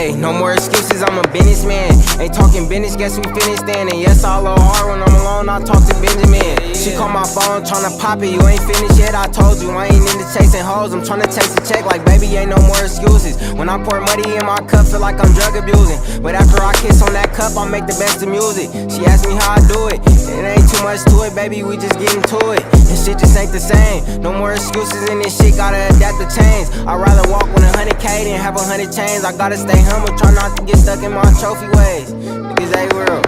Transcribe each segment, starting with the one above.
Hey, no more excuses, I'm a businessman. Ain't talking business, guess who finished then? And yes, I love hard when I'm alone, I talk to Benjamin. She call my phone, tryna pop it, you ain't finished yet. I told you, I ain't into chasing hoes, I'm tryna chase a check like baby, ain't no more excuses. When I pour money in my cup, feel like I'm drug abusing. But after I kiss on that cup, I make the best of music. She asked me how I do it, it ain't too much to it, baby, we just getting to it. And shit just ain't the same, no more excuses in this shit, gotta adapt to change. I'd rather walk with 100K than have 100 chains. I gotta stay humble, try not to get stuck in my trophy ways. Niggas ain't real.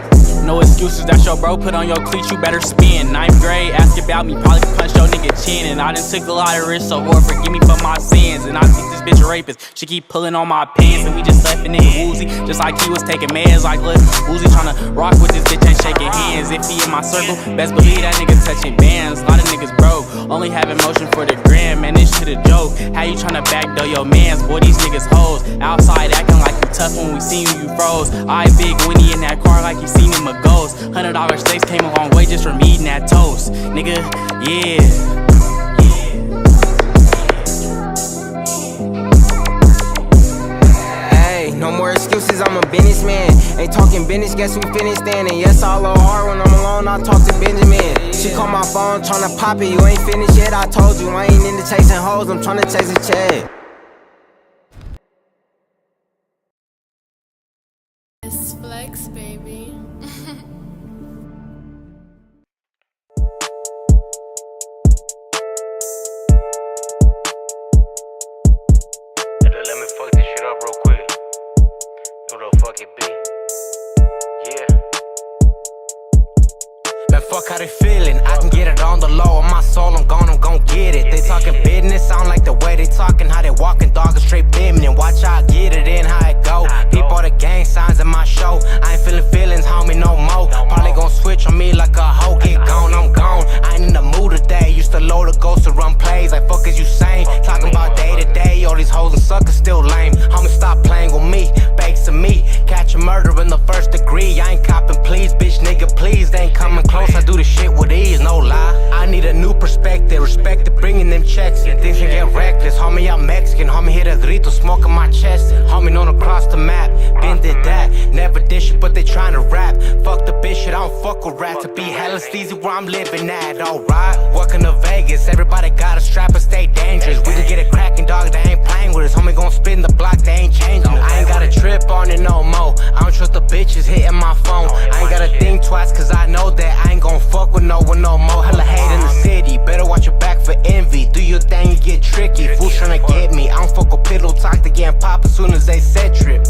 No excuses, that's your bro, put on your cleats, you better spin. 9th grade, ask about me, probably punch your nigga chin. And I done took a lot of risks, so Lord forgive me for my sins. And I think this bitch a rapist, she keep pulling on my pants. And we just left a nigga woozy, just like he was taking meds. Like look, Uzi tryna rock with this bitch, ain't shaking hands. If he in my circle, best believe that nigga touching bands. A lot of niggas broke, only have emotion for the gram. Man, this shit a joke, how you tryna backdoor your mans? Boy, these niggas hoes, outside acting like you tough. When we seen you, you froze. I big Winnie in that car like you seen him a ghost. $100 steaks came a long way just from eating that toast, nigga, yeah. Hey, no more excuses, I'm a businessman. Ain't talking business, guess who finished then? And yes, I love hard when I'm alone, I talk to Benjamin. She call my phone, tryna pop it, you ain't finished yet. I told you, I ain't into chasing hoes, I'm tryna chase a check. It's flex, baby. Let me fuck this shit up real quick. You know the fuck it be? Yeah. Man, fuck how they feeling. I can get it on the low. On my soul, I'm gon' get it. They talking business, sound like the way they talking. How they walking, dog, is straight feminine. Watch how I get it in, how it go. Peep all the gang signs in my show. I ain't feeling feelings, homie, no more. Probably gon' switch on me like a hoe. Get gone, I'm gone. I ain't in the mood today. Used to load a ghost to run plays. Like, fuck is you saying? Talking about day to day. All these hoes and suckers still lame. Homie, stop playing with me. Bakes to me. Catch a murder in the first degree. I ain't copping, please, bitch, nigga, please. They ain't coming close. I do this shit with ease, no lie. I need a new perspective. Respect to bringing them checks in. Things can get reckless. Homie, I'm Mexican. Homie, hit a grito, smoke in my chest. Homie, known across the map. Been did that. Never did shit, but they tryna rap. Fuck the bitch shit, I don't fuck with rats. To be hella sleazy where I'm living at, alright. Welcome to Vegas. Everybody got a strap and stay dangerous. We can get it cracking, dog. They ain't playing with us. Homie, gon' spin the block. They ain't changing. I ain't got a trip on it no more. I don't trust the bitches hitting my phone. I ain't gotta think twice, cause I know that I ain't gon' fuck with no one no more. Hella hate in the city, better watch your back for envy. Do your thing, you get tricky. Fools tryna get me. I don't fuck with pillow talk to getting pop as soon as they set trip.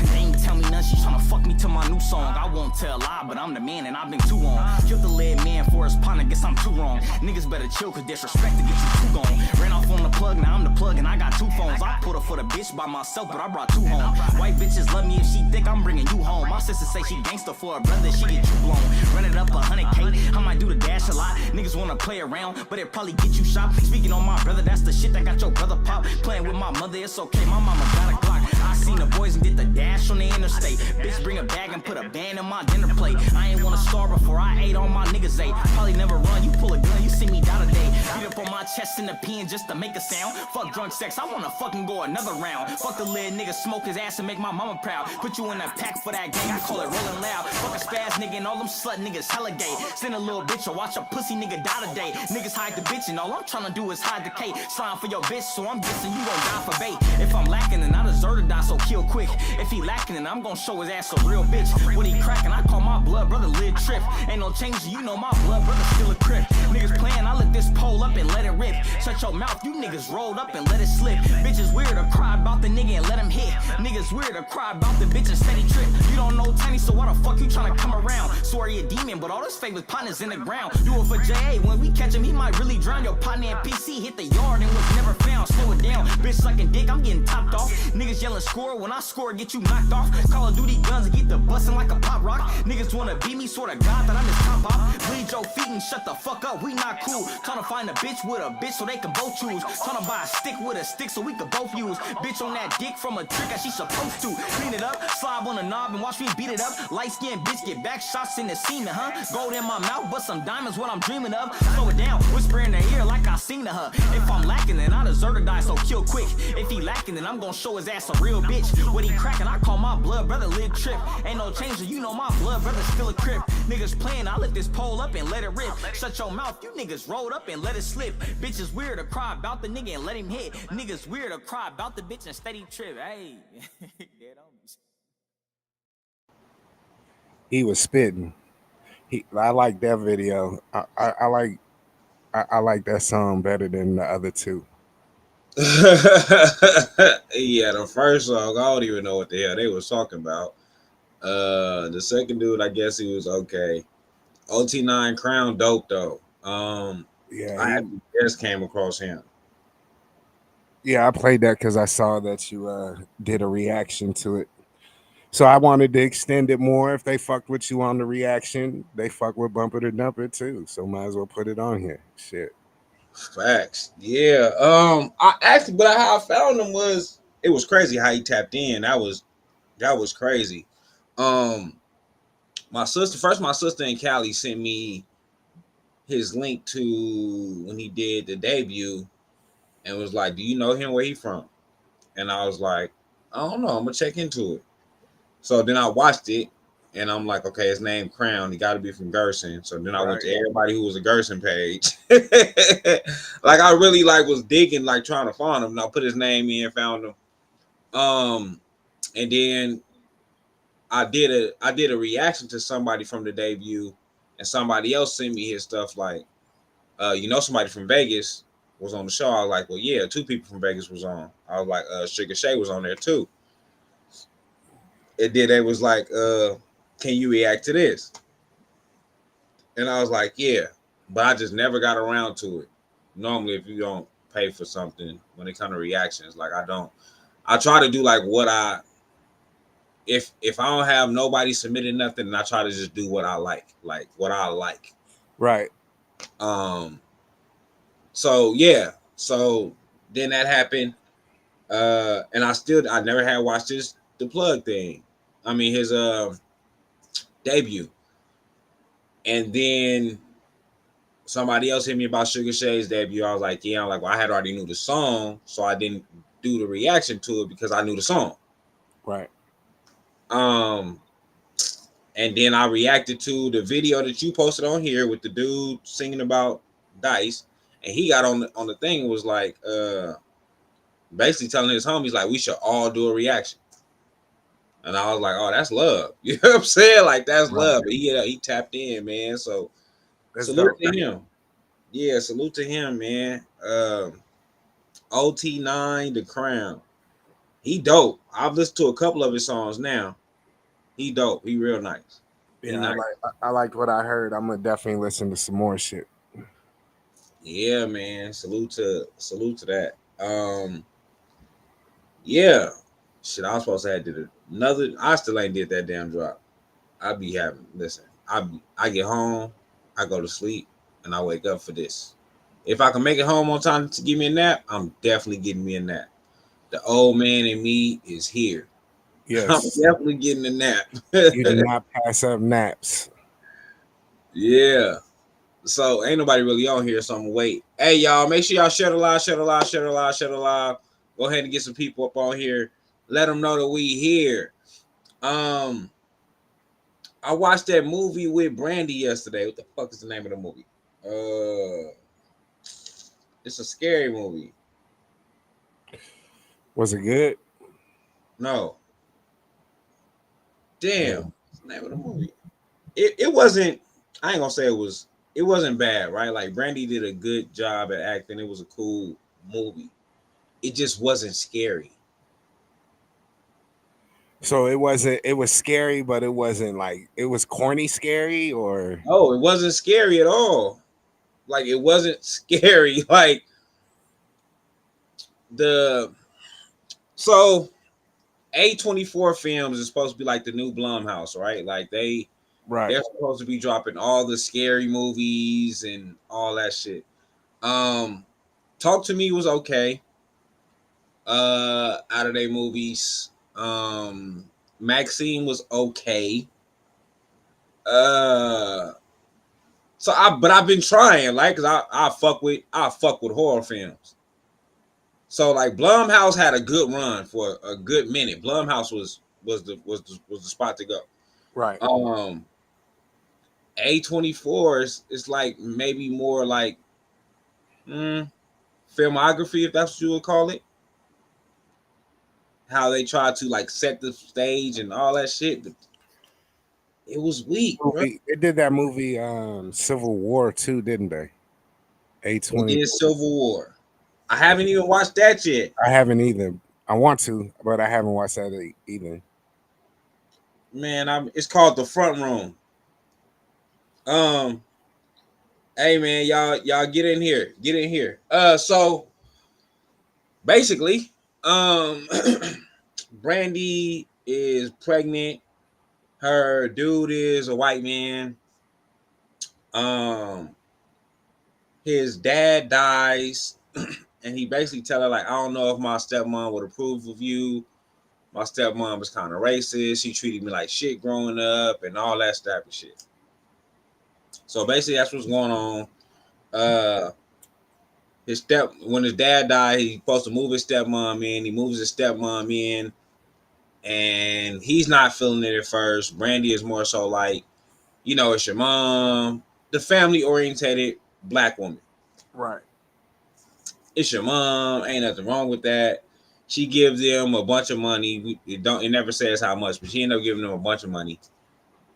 They ain't tell me nothing, she tryna fuck me to my new song. I won't tell a lie, but I'm the man and I've been too long. Killed the lead man for his partner, guess I'm too wrong. Niggas better chill, cause disrespect to get you too gone. Ran off on the plug, now I'm the plug and I got 2 phones. I put her for the bitch by myself, but I brought 2 home. White bitches love me if she thick, I'm bringing you home. My sister say she gangsta for her brother, she get you blown. Run it up 100K, I might do the dash a lot. Niggas wanna play around, but it probably get you shot. Speaking on my brother, that's the shit that got your brother pop. Playing with my mother, it's okay, my mama got a Glock. I seen the boys and did the dash on the interstate. Bitch bring a bag and put a band in my dinner plate. I ain't wanna starve before I ate all my niggas ate. Probably never run, you pull a gun, you see me die today. Beat up on my chest in the pen just to make a sound. Fuck drunk sex, I wanna fucking go another round. Fuck the little nigga, smoke his ass and make my mama proud. Put you in a pack for that gang, I call it rolling loud. Fuck a spaz nigga and all them slut niggas hella gay. Send a little bitch or watch a pussy nigga die today. Niggas hide the bitch and all I'm tryna do is hide the K. Slime for your bitch, so I'm guessing you gon' die for bait. If I'm lacking then I deserve to die, so kill quick. If he lacking then I'm gon' show his ass a real bitch. When he crackin', I call my blood brother lid trip. Ain't no change, you know my blood brother still a crip. Niggas playin', I let this pole up and let it rip. Shut your mouth, you niggas rolled up and let it slip. Bitches weird to cry about the nigga and let him hit. Niggas weird to cry about the bitch and steady trip. You don't know Tiny, so why the fuck you tryna come around? Swear he a demon, but all his favorite partners in the ground. Do it for J.A. When we catch him, he might really drown. Your partner and PC hit the yard and was never found. Slow it down, bitch sucking dick, I'm getting topped off. Niggas yelling score, when I score, get you knocked off. Call of Duty guns and get the bustin' like a pop rock. Niggas wanna beat me, sort of God that I'm his top op. Bleed your feet and shut the fuck up, we not cool. Tryna find a bitch with a bitch so they can both choose. Tryna buy a stick with a stick so we can both use. Bitch on that dick from a trick as she supposed to. Clean it up, slob on the knob and watch me beat it up. Light skinned bitch get back shots in the semen, huh? Gold in my mouth, but some diamonds what I'm dreaming of. Slow it down, whisper in her ear like I seen to her. If I'm lacking, then I deserve to die, so kill quick. If he lacking, then I'm gonna show his ass a real bitch. What he cracking, I call my blood brother Lid Trip. Ain't no changer, you know my blood brother still a crip. Niggas playing, I lift this pole up and let it rip. Shut your mouth, you niggas rolled up and let it slip. Bitches weird to cry about the nigga and let him hit. Niggas weird to cry about the bitch and steady trip. Hey, He was spitting. I like that video. I like that song better than the other two. Yeah, the first song, I don't even know what the hell they was talking about. The second dude, I guess he was okay. OT9 Crown, dope though. Yeah, I just came across him. yeah. I played that because I saw that you did a reaction to it. So I wanted to extend it more. If they fucked with you on the reaction, they fuck with Bumper to Dumper too. So might as well put it on here. Shit. Facts. Yeah. I actually, but how I found him was it was crazy how he tapped in. That was crazy. Um, my sister in Cali sent me his link to when he did the debut and was like, "Do you know him? Where he from?" And I was like, "I don't know. I'm gonna check into it." So then I watched it, and I'm like, "Okay, his name Crown. He got to be from Gerson." So then I went to everybody who was a Gerson page. Like I really was digging, trying to find him. And I put his name in, found him. And then I did a reaction to somebody from the debut, and somebody else sent me his stuff somebody from Vegas was on the show. I was like, well, yeah, two people from Vegas was on. I was like, Sugar Shay was on there too. And then they was like, can you react to this? And I was like, yeah, but I just never got around to it. Normally, if you don't pay for something when it comes to reactions, I try to do if I don't have nobody submitting nothing, and I try to just do what I like what I like. Right. So yeah, so then that happened, and I never had watched the plug thing. I mean his debut, and then somebody else hit me about Sugar Shay's debut. I was like, yeah, well, I had already knew the song, so I didn't do the reaction to it because I knew the song. Right. And then I reacted to the video that you posted on here with the dude singing about Dice, and he got on the thing and was like, basically telling his homies we should all do a reaction. And I was like, oh, that's love. You know what I'm saying? That's love. But he tapped in, man. So That's salute dope. to him. Yeah, salute to him, man. OT9 The Crown. He dope. I've listened to a couple of his songs now. He dope. He real nice. Yeah, I liked what I heard. I'm gonna definitely listen to some more shit. Yeah, man. Salute to that. Yeah. Shit, I was supposed to have did another. I still ain't did that damn drop. I be having I get home, I go to sleep, and I wake up for this. If I can make it home on time to give me a nap, I'm definitely getting me a nap. The old man in me is here. Yes. I'm definitely getting a nap. You do not pass up naps. Yeah. So ain't nobody really on here, so I'm gonna wait. Hey y'all, make sure y'all share the live, share the live, share the live, share the live. Go ahead and get some people up on here. Let them know that we here. I watched that movie with Brandy yesterday. What the fuck is the name of the movie? It's a scary movie. Was it good? No. Damn. What's the name of the movie? It wasn't, I ain't gonna say it wasn't bad, right? Brandy did a good job at acting. It was a cool movie. It just wasn't scary. So it was scary, but it wasn't it was corny scary or no, it wasn't scary at all. It wasn't scary. So A24 Films is supposed to be the new Blumhouse, right? Right. They're supposed to be dropping all the scary movies and all that shit. Talk to Me was okay. Out of their movies. Maxine was okay. But I've been trying, like, cause I fuck with horror films. So like Blumhouse had a good run for a good minute. Blumhouse was the spot to go. Right. A24 is like maybe more like filmography, if that's what you would call it. How they try to like set the stage and all that shit. It was weak, bro. They did that movie Civil War too, didn't they? They A20. did Civil War. I haven't even watched that yet. I haven't either. I want to, but I haven't watched that either. Man, it's called The Front Room. Hey man, y'all get in here. Get in here. So basically, Brandy is pregnant. Her dude is a white man. His dad dies, and he basically tell her like, I don't know if my stepmom would approve of you. My stepmom was kind of racist. She treated me like shit growing up, and all that type of shit. So basically, that's what's going on. When his dad died, he's supposed to move his stepmom in. He moves his stepmom in, and he's not feeling it at first. Brandy is more so like, it's your mom, the family orientated black woman. Right. It's your mom. Ain't nothing wrong with that. She gives them a bunch of money. It never says how much, but she ended up giving them a bunch of money.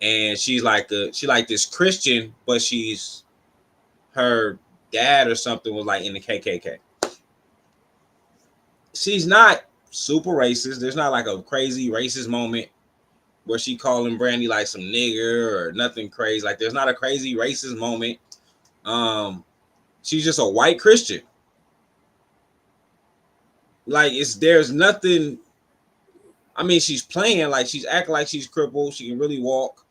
And she's like this Christian, but she's her dad or something was like in the KKK. She's not super racist. There's not like a crazy racist moment where she calling Brandy like some nigger or nothing crazy. Like there's not a crazy racist moment. She's just a white Christian. Like there's nothing. I mean, she's playing like she's acting like she's crippled. She can really walk,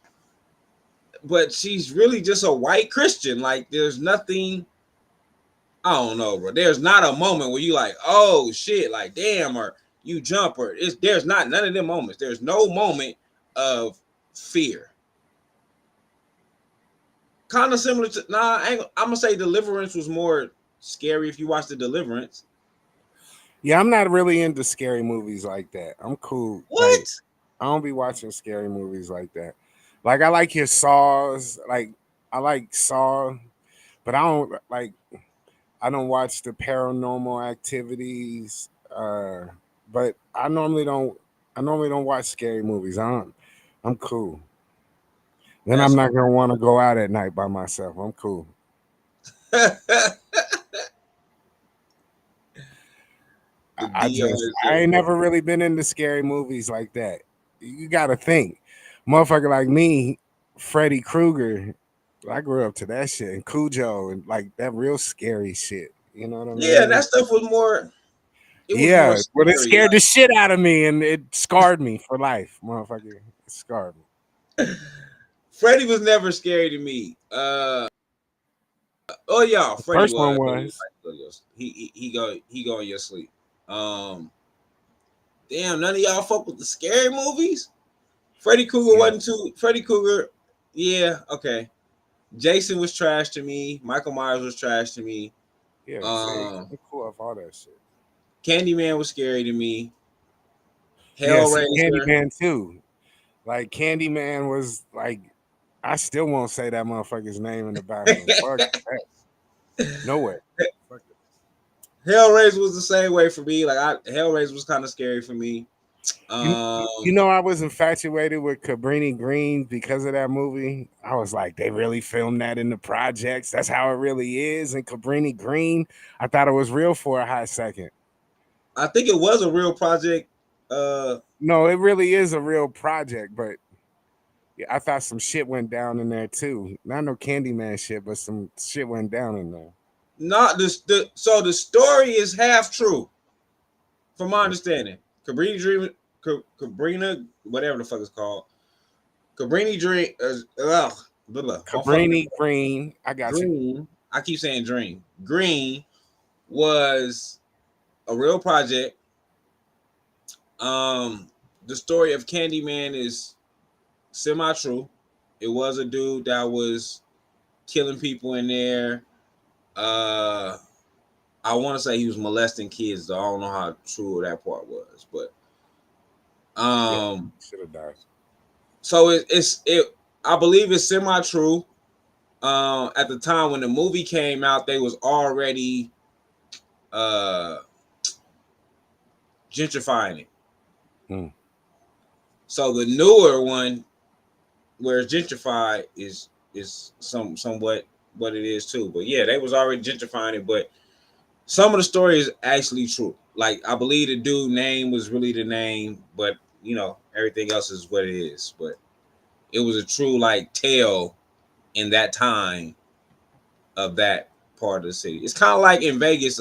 but she's really just a white Christian. Like there's nothing. I don't know, bro. There's not a moment where you like, oh shit, like damn, or you jump, or there's not none of them moments. There's no moment of fear. Kind of similar to I'm gonna say Deliverance was more scary if you watch the Deliverance. Yeah, I'm not really into scary movies like that. I'm cool. What? Like, I don't be watching scary movies like that. Like I like your Saws. Like I like Saw, but I don't watch the Paranormal Activities. But I normally don't watch scary movies. I'm cool. Then I'm not gonna want to go out at night by myself. I'm cool. I ain't never really been into scary movies like that. You gotta think, motherfucker like me, Freddy Krueger. I grew up to that shit and Cujo and like that real scary shit. You know what I mean? Yeah, that stuff was more. More but it scared the shit out of me and it scarred me for life, motherfucker. It scarred me. Freddy was never scary to me. Oh yeah, Freddy first one was. He go in your sleep. Damn, none of y'all fuck with the scary movies. Freddy Krueger wasn't too. Freddy Krueger, yeah, okay. Jason was trash to me. Michael Myers was trash to me. Yeah, I'm cool off all that shit. Candyman was scary to me. Hellraiser, Candyman too. Like Candyman was like, I still won't say that motherfucker's name in the bathroom. Fuck that. No way. Hellraiser was the same way for me. Like Hellraiser was kind of scary for me. I was infatuated with Cabrini Green because of that movie. I was like, they really filmed that in the projects. That's how it really is. And Cabrini Green, I thought it was real for a hot second. I think it was a real project. No, it really is a real project, but yeah, I thought some shit went down in there too. Not no Candyman shit, but some shit went down in there. Not so the story is half true, from my understanding. Cabrini, whatever the fuck it's called. Cabrini Dream. I'm fucking Cabrini Green. I got you. Green. I keep saying Dream. Green was a real project. The story of Candyman is semi-true. It was a dude that was killing people in there. I want to say he was molesting kids, though. I don't know how true that part was, but Should have died. so it. I believe it's semi-true. At the time when the movie came out, they was already uh gentrifying it. Mm. So the newer one, where it's gentrified, is somewhat what it is too. But yeah, they was already gentrifying it. But some of the story is actually true. Like I believe the dude name was really the name, but you know everything else is what it is. But it was a true like tale in that time of that part of the city. It's kind of like in Vegas.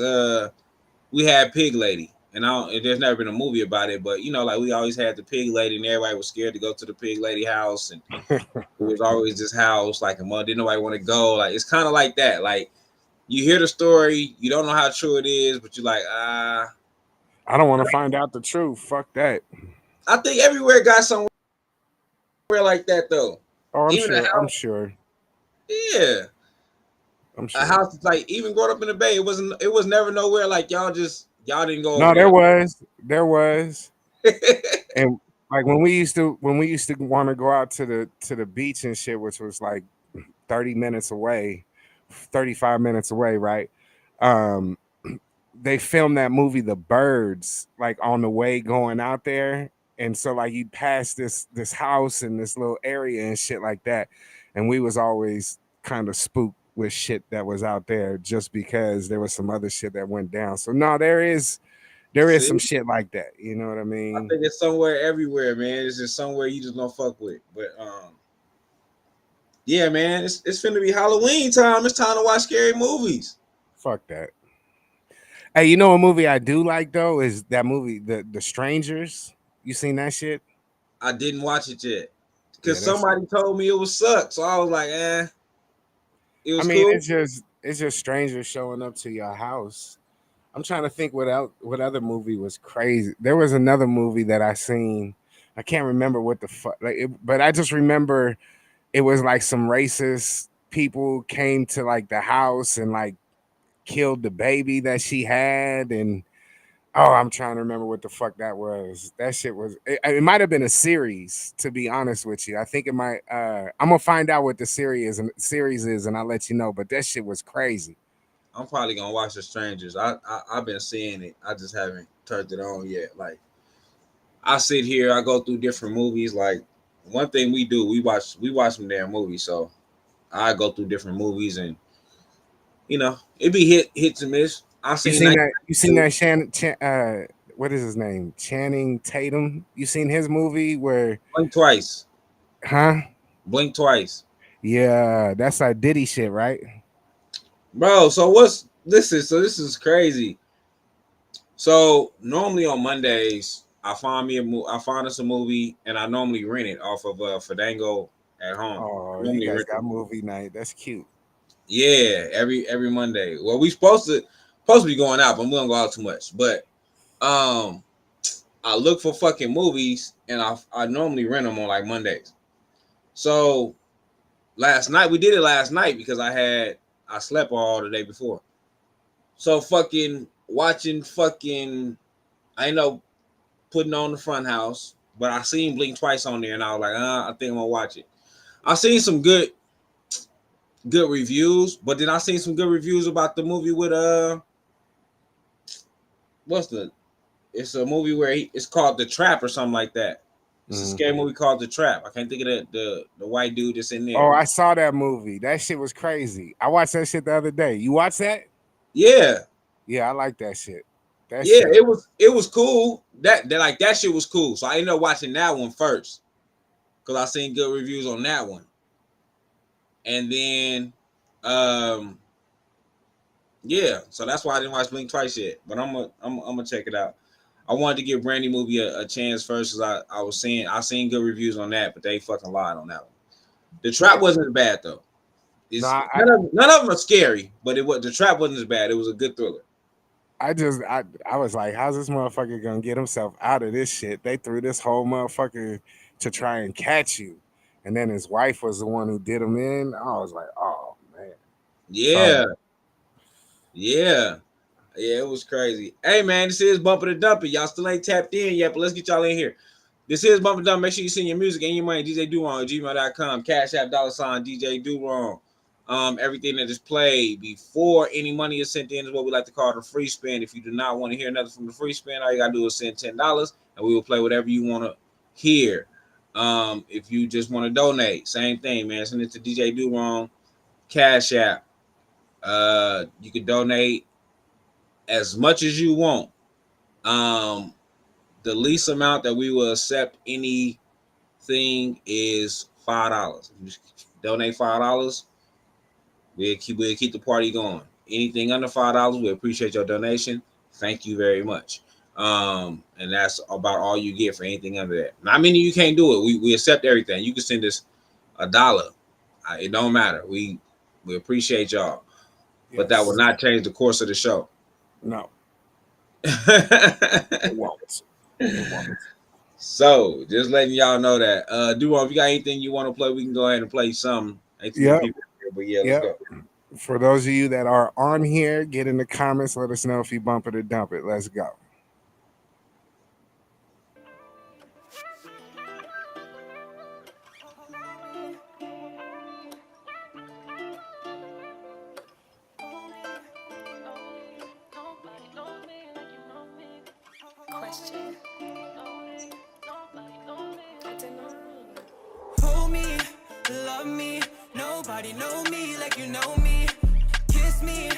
We had Pig Lady, and there's never been a movie about it, but you know, like we always had the Pig Lady, and everybody was scared to go to the Pig Lady house, and it was always this house like a mother didn't nobody want to go. Like it's kind of like that. Like you hear the story, you don't know how true it is, but you're like, I don't want to find out the truth. Fuck that. I think everywhere got somewhere like that though. Oh, I'm Even a sure. I'm house, sure. yeah, I'm a sure. house like even growing up in the Bay, it was never nowhere like y'all didn't go over No, there. there was, and like when we used to want to go out to the beach and shit, which was like 30 minutes away, 35 minutes away, right? Um, they filmed that movie The Birds like on the way going out there, and so like you pass this house and this little area and shit like that, and we was always kind of spooked with shit that was out there just because there was some other shit that went down. So no, there is some See, shit like that. You know what I I mean? think it's somewhere everywhere, man. It's just somewhere you just don't fuck with. But yeah, man, it's finna be Halloween time. It's time to watch scary movies. Fuck that. Hey, you know a movie I do like though is that movie The Strangers. You seen that shit? I didn't watch it yet Yeah, because that shit. somebody told me it was suck. So I was like, it I was mean, cool. it's just strangers showing up to your house. I'm trying to think what other movie was crazy. There was another movie that I seen. I can't remember what the fuck, but I just remember it was like some racist people came to like the house and like killed the baby that she had, and oh, I'm trying to remember what the fuck that was. That shit was. It might have been a series, to be honest with you. I think it might. I'm gonna find out what the series is, and I'll let you know. But that shit was crazy. I'm probably gonna watch The Strangers. I've been seeing it. I just haven't turned it on yet. Like I sit here, I go through different movies. Like one thing we do, we watch some damn movies. So I go through different movies, and you know it be hits and miss. I You seen seen that. that? You seen that? What is his name? Channing Tatum. You seen his movie where? Blink twice. Huh? Blink twice. Yeah, that's like Diddy shit, right? Bro, so this is crazy. So normally on Mondays, I find us a movie, and I normally rent it off of Fandango at home. Oh, you Normally guys rent got it. movie night. That's cute. Yeah, every Monday. Well, we supposed to be going out, but we don't go out too much. But um, I look for fucking movies, and I normally rent them on like Mondays. So last night we did it last night because I slept all the day before. So fucking watching fucking I know putting on the front house, but I seen Blink twice on there, and I was like, I think I'm gonna watch it. I seen some good reviews, but then I seen some good reviews about the movie with what's the it's a movie where it's called The Trap or something like that. It's a Mhm. scary movie called The Trap. I can't think of the white dude that's in Oh, there. I saw that movie. That shit was crazy. I watched that shit the other day. You watched that? Yeah, Yeah, I like that shit. That yeah, shit. it was cool. That shit was cool. So I ended up watching that one first because I seen good reviews on that one, and then um yeah, so that's why I didn't watch Blink twice yet. But I'm gonna check it out. I wanted to give Brandy movie a chance first, because I seen good reviews on that, but they fucking lied on that one. The Trap wasn't as bad though. None of them are scary, but the Trap wasn't as bad. It was a good thriller. I was like, how's this motherfucker gonna get himself out of this shit? They threw this whole motherfucker to try and catch you, and then his wife was the one who did him in. I was like, oh man. Yeah. Yeah. Yeah, it was crazy. Hey man, this is Bumper the Dumper. Y'all still ain't tapped in yet, but let's get y'all in here. This is Bumper the Dumper. Make sure you send your music and your money. DJ DoWrong at gmail.com. Cash App $ DJ DoWrong. Everything that is played before any money is sent in is what we like to call the free spin. If you do not want to hear nothing from the free spin, all you gotta do is send $10 and we will play whatever you want to hear. If you just want to donate, same thing, man. Send it to DJ DoWrong, Cash App. You can donate as much as you want. The least amount that we will accept anything is $5. If you donate $5, we'll keep the party going. Anything under $5, we appreciate your donation. Thank you very much. And that's about all you get for anything under that. Not many you can't do it. We accept everything. You can send us $1. It don't matter. We appreciate y'all. Yes. But that will not change the course of the show. No. It won't. It won't. So just letting y'all know that. DoWrong, if you got anything you want to play, we can go ahead and play some. Yeah. But yeah, let's go. For those of you that are on here, get in the comments. Let us know if you bump it or dump it. Let's go. Hold me, love me, nobody know me like you know me. Kiss me,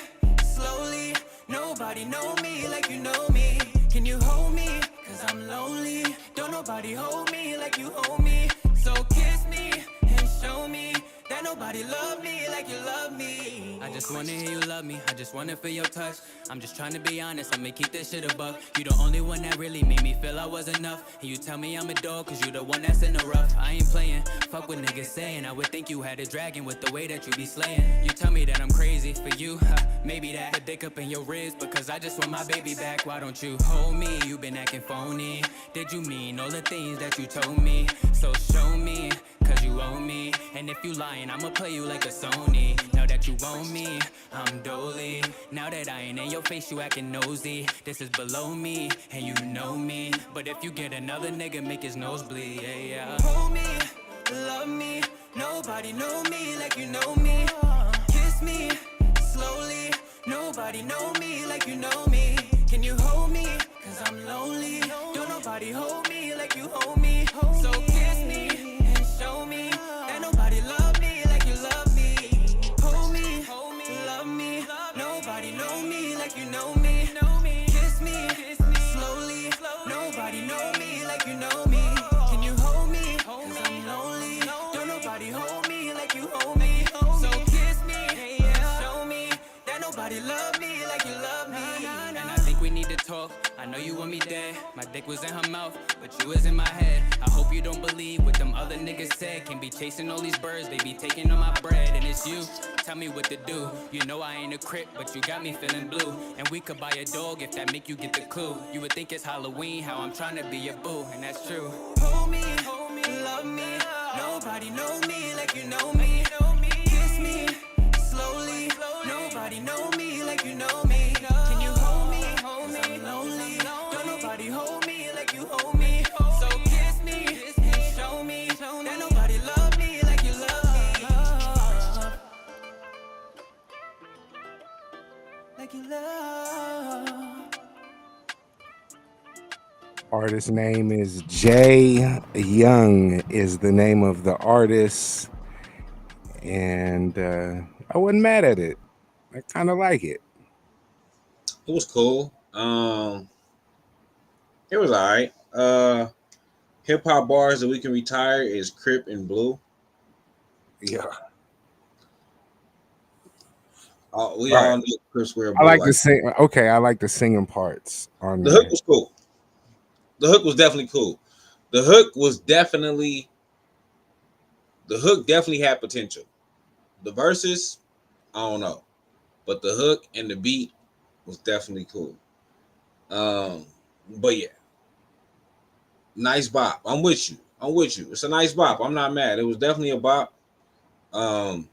slowly, nobody know me like you know me. Can you hold me, cause I'm lonely. Don't nobody hold me like you hold me. So kiss me and show me that nobody love me like you love me. I just wanna hear you love me, I just wanna feel your touch. I'm just trying to be honest, I'ma keep this shit above. You the only one that really made me feel I was enough. And you tell me I'm a dog, cause you the one that's in the rough. I ain't playing, fuck what niggas saying. I would think you had a dragon with the way that you be slaying. You tell me that I'm crazy for you, maybe that. A dick up in your ribs, because I just want my baby back. Why don't you hold me, you been acting phony. Did you mean all the things that you told me? So show me, cause you owe me. And if you lying, I'ma play you like a Sony. Now that you own me, I'm dolly. Now that I ain't in your face, you acting nosy. This is below me, and you know me. But if you get another nigga, make his nose bleed, yeah. Hold me, love me, nobody know me like you know me. Kiss me, slowly, nobody know me like you know me. Can you hold me, cause I'm lonely. Don't nobody hold me like you hold me. So kiss me and show me that nobody love me like you love me. Hold me, love me, nobody know me like you know me. Kiss me, slowly, nobody know me like you know me. Can you hold me, cause I'm lonely. Don't nobody hold me like you hold me. So kiss me and show me that nobody love me like you love me. And I think we need to talk. I know you want me dead. My dick was in her mouth, but you was in my head. I hope you don't believe what them other niggas said. Can't be chasing all these birds, they be taking all my bread. And it's you, tell me what to do. You know I ain't a crip, but you got me feeling blue. And we could buy a dog if that make you get the clue. You would think it's Halloween, how I'm trying to be your boo, and that's true. Hold me, love me, nobody know me like you know me. Kiss me, slowly, nobody know me like you know me. Can you hold me, cause I'm lonely. Don't nobody hold me like you hold me. So kiss me and show me that nobody love me like you love me. Like you love. Artist name is Jay Young is the name of the artist, and I wasn't mad at it. I kind of like it. It was cool. It was all right. Hip hop bars that we can retire is Crip and Blue. Yeah. We all know Crip Square Blue. I like the sing. Okay, I like the singing parts on the there. hook was cool. The hook was definitely cool. The hook definitely had potential. The verses, I don't know, but the hook and the beat was definitely cool. But yeah, nice bop. I'm with you. It's a nice bop. I'm not mad. It was definitely a bop. That's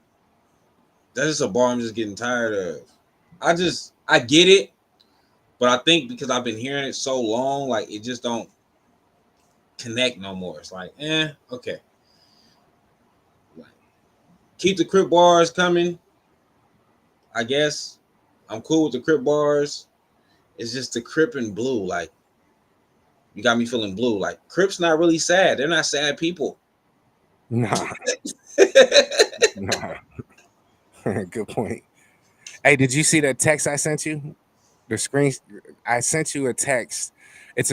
just a bar I'm just getting tired of. I get it, but I think because I've been hearing it so long, like it just don't connect no more. It's like, okay. Like, keep the Crip bars coming. I guess I'm cool with the Crip bars. It's just the Crip and Blue. Like, you got me feeling blue. Like, Crip's not really sad. They're not sad people. Nah, nah. Good point. Hey, did you see that text I sent you? The screen. I sent you a text. It's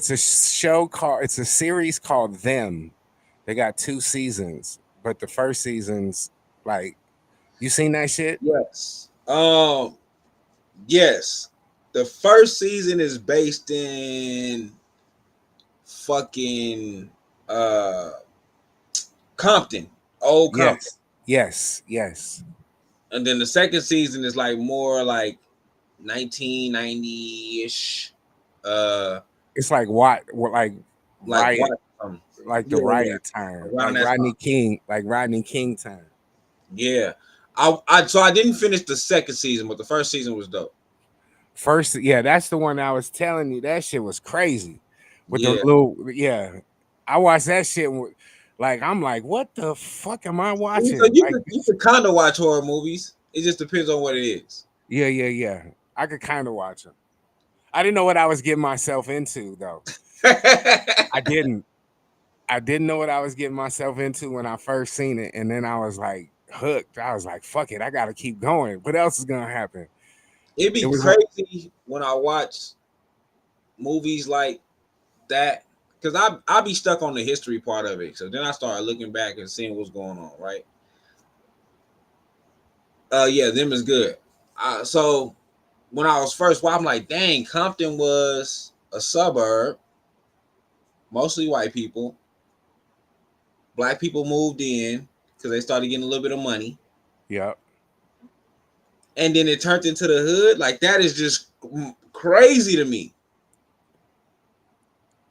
a show called. It's a series called Them. They got 2 seasons, but the first season's like, you seen that shit? Yes. Yes. The first season is based in fucking Compton, old Compton. Yes. And then the second season is like more like 1990-ish. It's like what Like riot, what? like the Yeah, riot time, around like that Rodney time. King, like Rodney King time. Yeah. I didn't finish the second season, but the first season was dope. First, yeah, that's the one I was telling you. That shit was crazy. With the Yeah. little, yeah, I watched that shit. Like, I'm like, what the fuck am I So watching? Like, you could kind of watch horror movies. It just depends on what it is. yeah. I could kind of watch them. I didn't know what I was getting myself into, though. I didn't. I didn't know what I was getting myself into when I first seen it, and then I was like hooked. I was like, "Fuck it, I gotta keep going. What else is gonna happen?" It'd It be was crazy when I watch movies like that because I be stuck on the history part of it. So then I started looking back and seeing what's going on, right? Yeah, them is good. So when I was first, well, I'm like, dang, Compton was a suburb, mostly white people. Black people moved in because they started getting a little bit of money, yep. and then it turned into the hood. Like that is just crazy to me.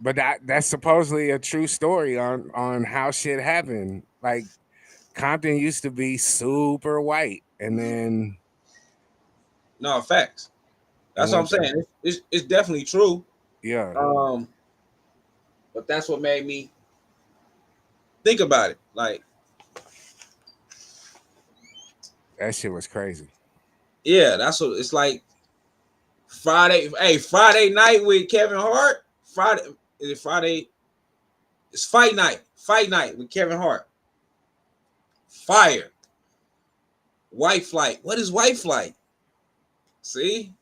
But that's supposedly a true story on how shit happened. Like Compton used to be super white, and then No facts. it That's what I'm went to saying. It's definitely true. yeah. Um, but that's what made me think about it. Like, That shit was crazy. yeah, that's what it's like. Friday, hey, Friday night with Kevin Hart. Friday is it Friday? It's fight night. Fight night with Kevin Hart. Fire. White Flight. What is White Flight? See,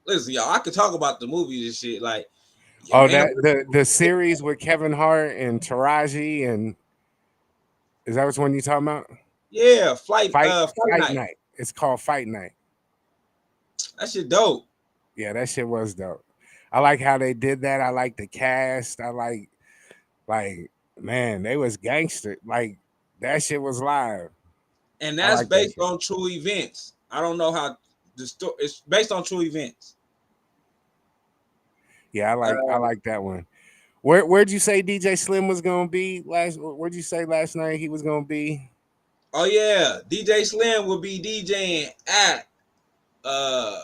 listen, y'all. I could talk about the movies and shit. Like, yeah, Oh, man. that the series with Kevin Hart and Taraji, and is that which one you talking about? Yeah, Fight fight Fight night. Night. It's called Fight Night. That shit dope. Yeah, that shit was dope. I like how they did that. I like the cast. I like man, they was gangster. Like that shit was live. And I that's like that based shit. on true events. I don't know how the story. It's based on true events. Yeah, I Uh, like that one. Where'd you say DJ Slim was gonna be last? Where'd you say last night he was gonna be? oh yeah, DJ Slim will be DJing at uh,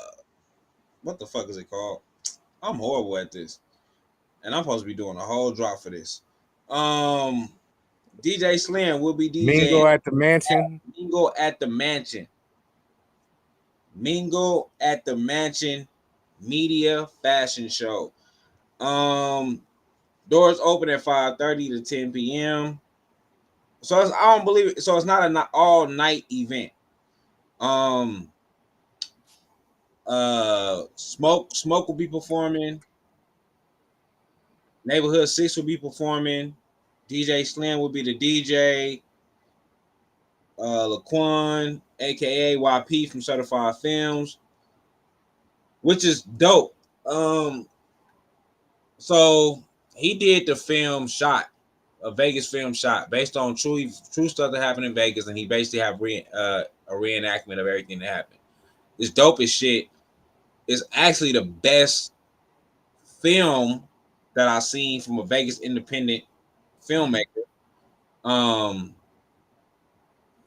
what the fuck is it called? I'm horrible at this, and I'm supposed to be doing a whole drop for this. Um, DJ Slim will be DJing Mingo at the at mansion. Mingo at the Mansion. Mingo at the Mansion Media Fashion Show. Um, doors open at 5:30 to 10 p.m. So I don't believe it. So it's not an all night event. Um, Smoke will be performing. Neighborhood 6 will be performing. DJ Slim will be the DJ. Laquan, aka YP from Certified Films, which is dope. So he did the film Shot, a Vegas film Shot, based on true stuff that happened in Vegas, and he basically have a reenactment of everything that happened. It's dope as shit. It's actually the best film that I've seen from a Vegas independent filmmaker.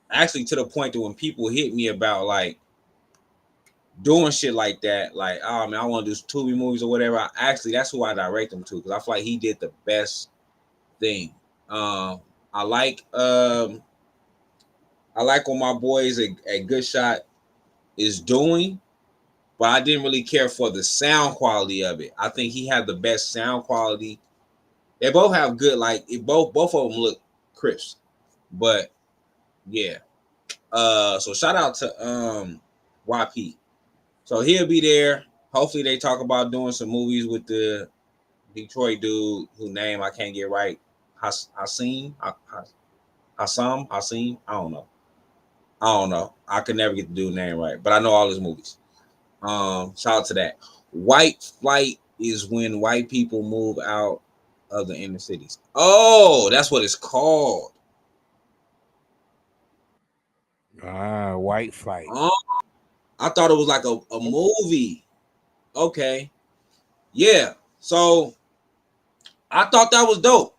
Actually, to the point that when people hit me about like doing shit like that, like, oh man, I want to do Tubi movies or whatever. That's who I direct them to, because I feel like he did the best thing. I like what my boys at Good Shot is doing, but I didn't really care for the sound quality of it. I think he had the best sound quality. They both have good, like both of them look crisp, but yeah. So shout out to YP. So he'll be there. Hopefully they talk about doing some movies with the Detroit dude whose name I can't get right. Hasim. I don't know. I could never get the dude's name right, but I know all his movies. Shout out to that. White flight is when white people move out of the inner cities. Oh, that's what it's called. White flight. I thought it was like a movie. Okay. Yeah. So I thought that was dope.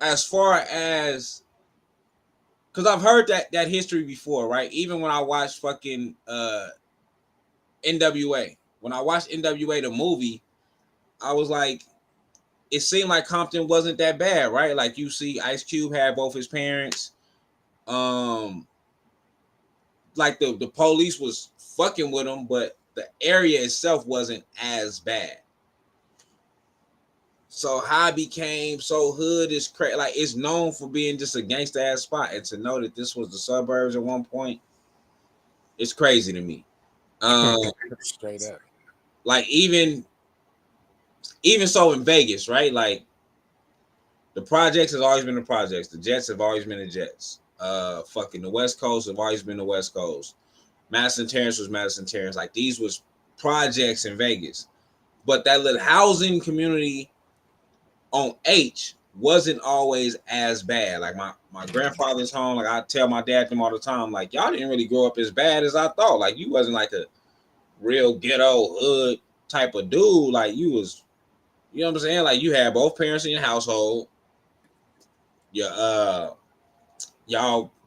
As far as, because I've heard that history before, right? Even when I watched fucking NWA. When I watched NWA the movie, I was like, it seemed like Compton wasn't that bad, right? Like you see Ice Cube had both his parents. Like the police was fucking with him, but the area itself wasn't as bad. So how it became so hood is crazy. Like it's known for being just a gangster ass spot, and to know that this was the suburbs at one point, it's crazy to me. Straight up. Like even so in Vegas, right? Like the projects has always been the projects. The Jets have always been the Jets. Fucking the West Coast have always been the West Coast. Madison Terrace was Madison Terrace. Like these was projects in Vegas, but that little housing community on H wasn't always as bad. Like my grandfather's home, like I tell my dad them all the time, like y'all didn't really grow up as bad as I thought. Like you wasn't like a real ghetto hood type of dude. Like you was, you know what I'm saying? Like you had both parents in your household. Y'all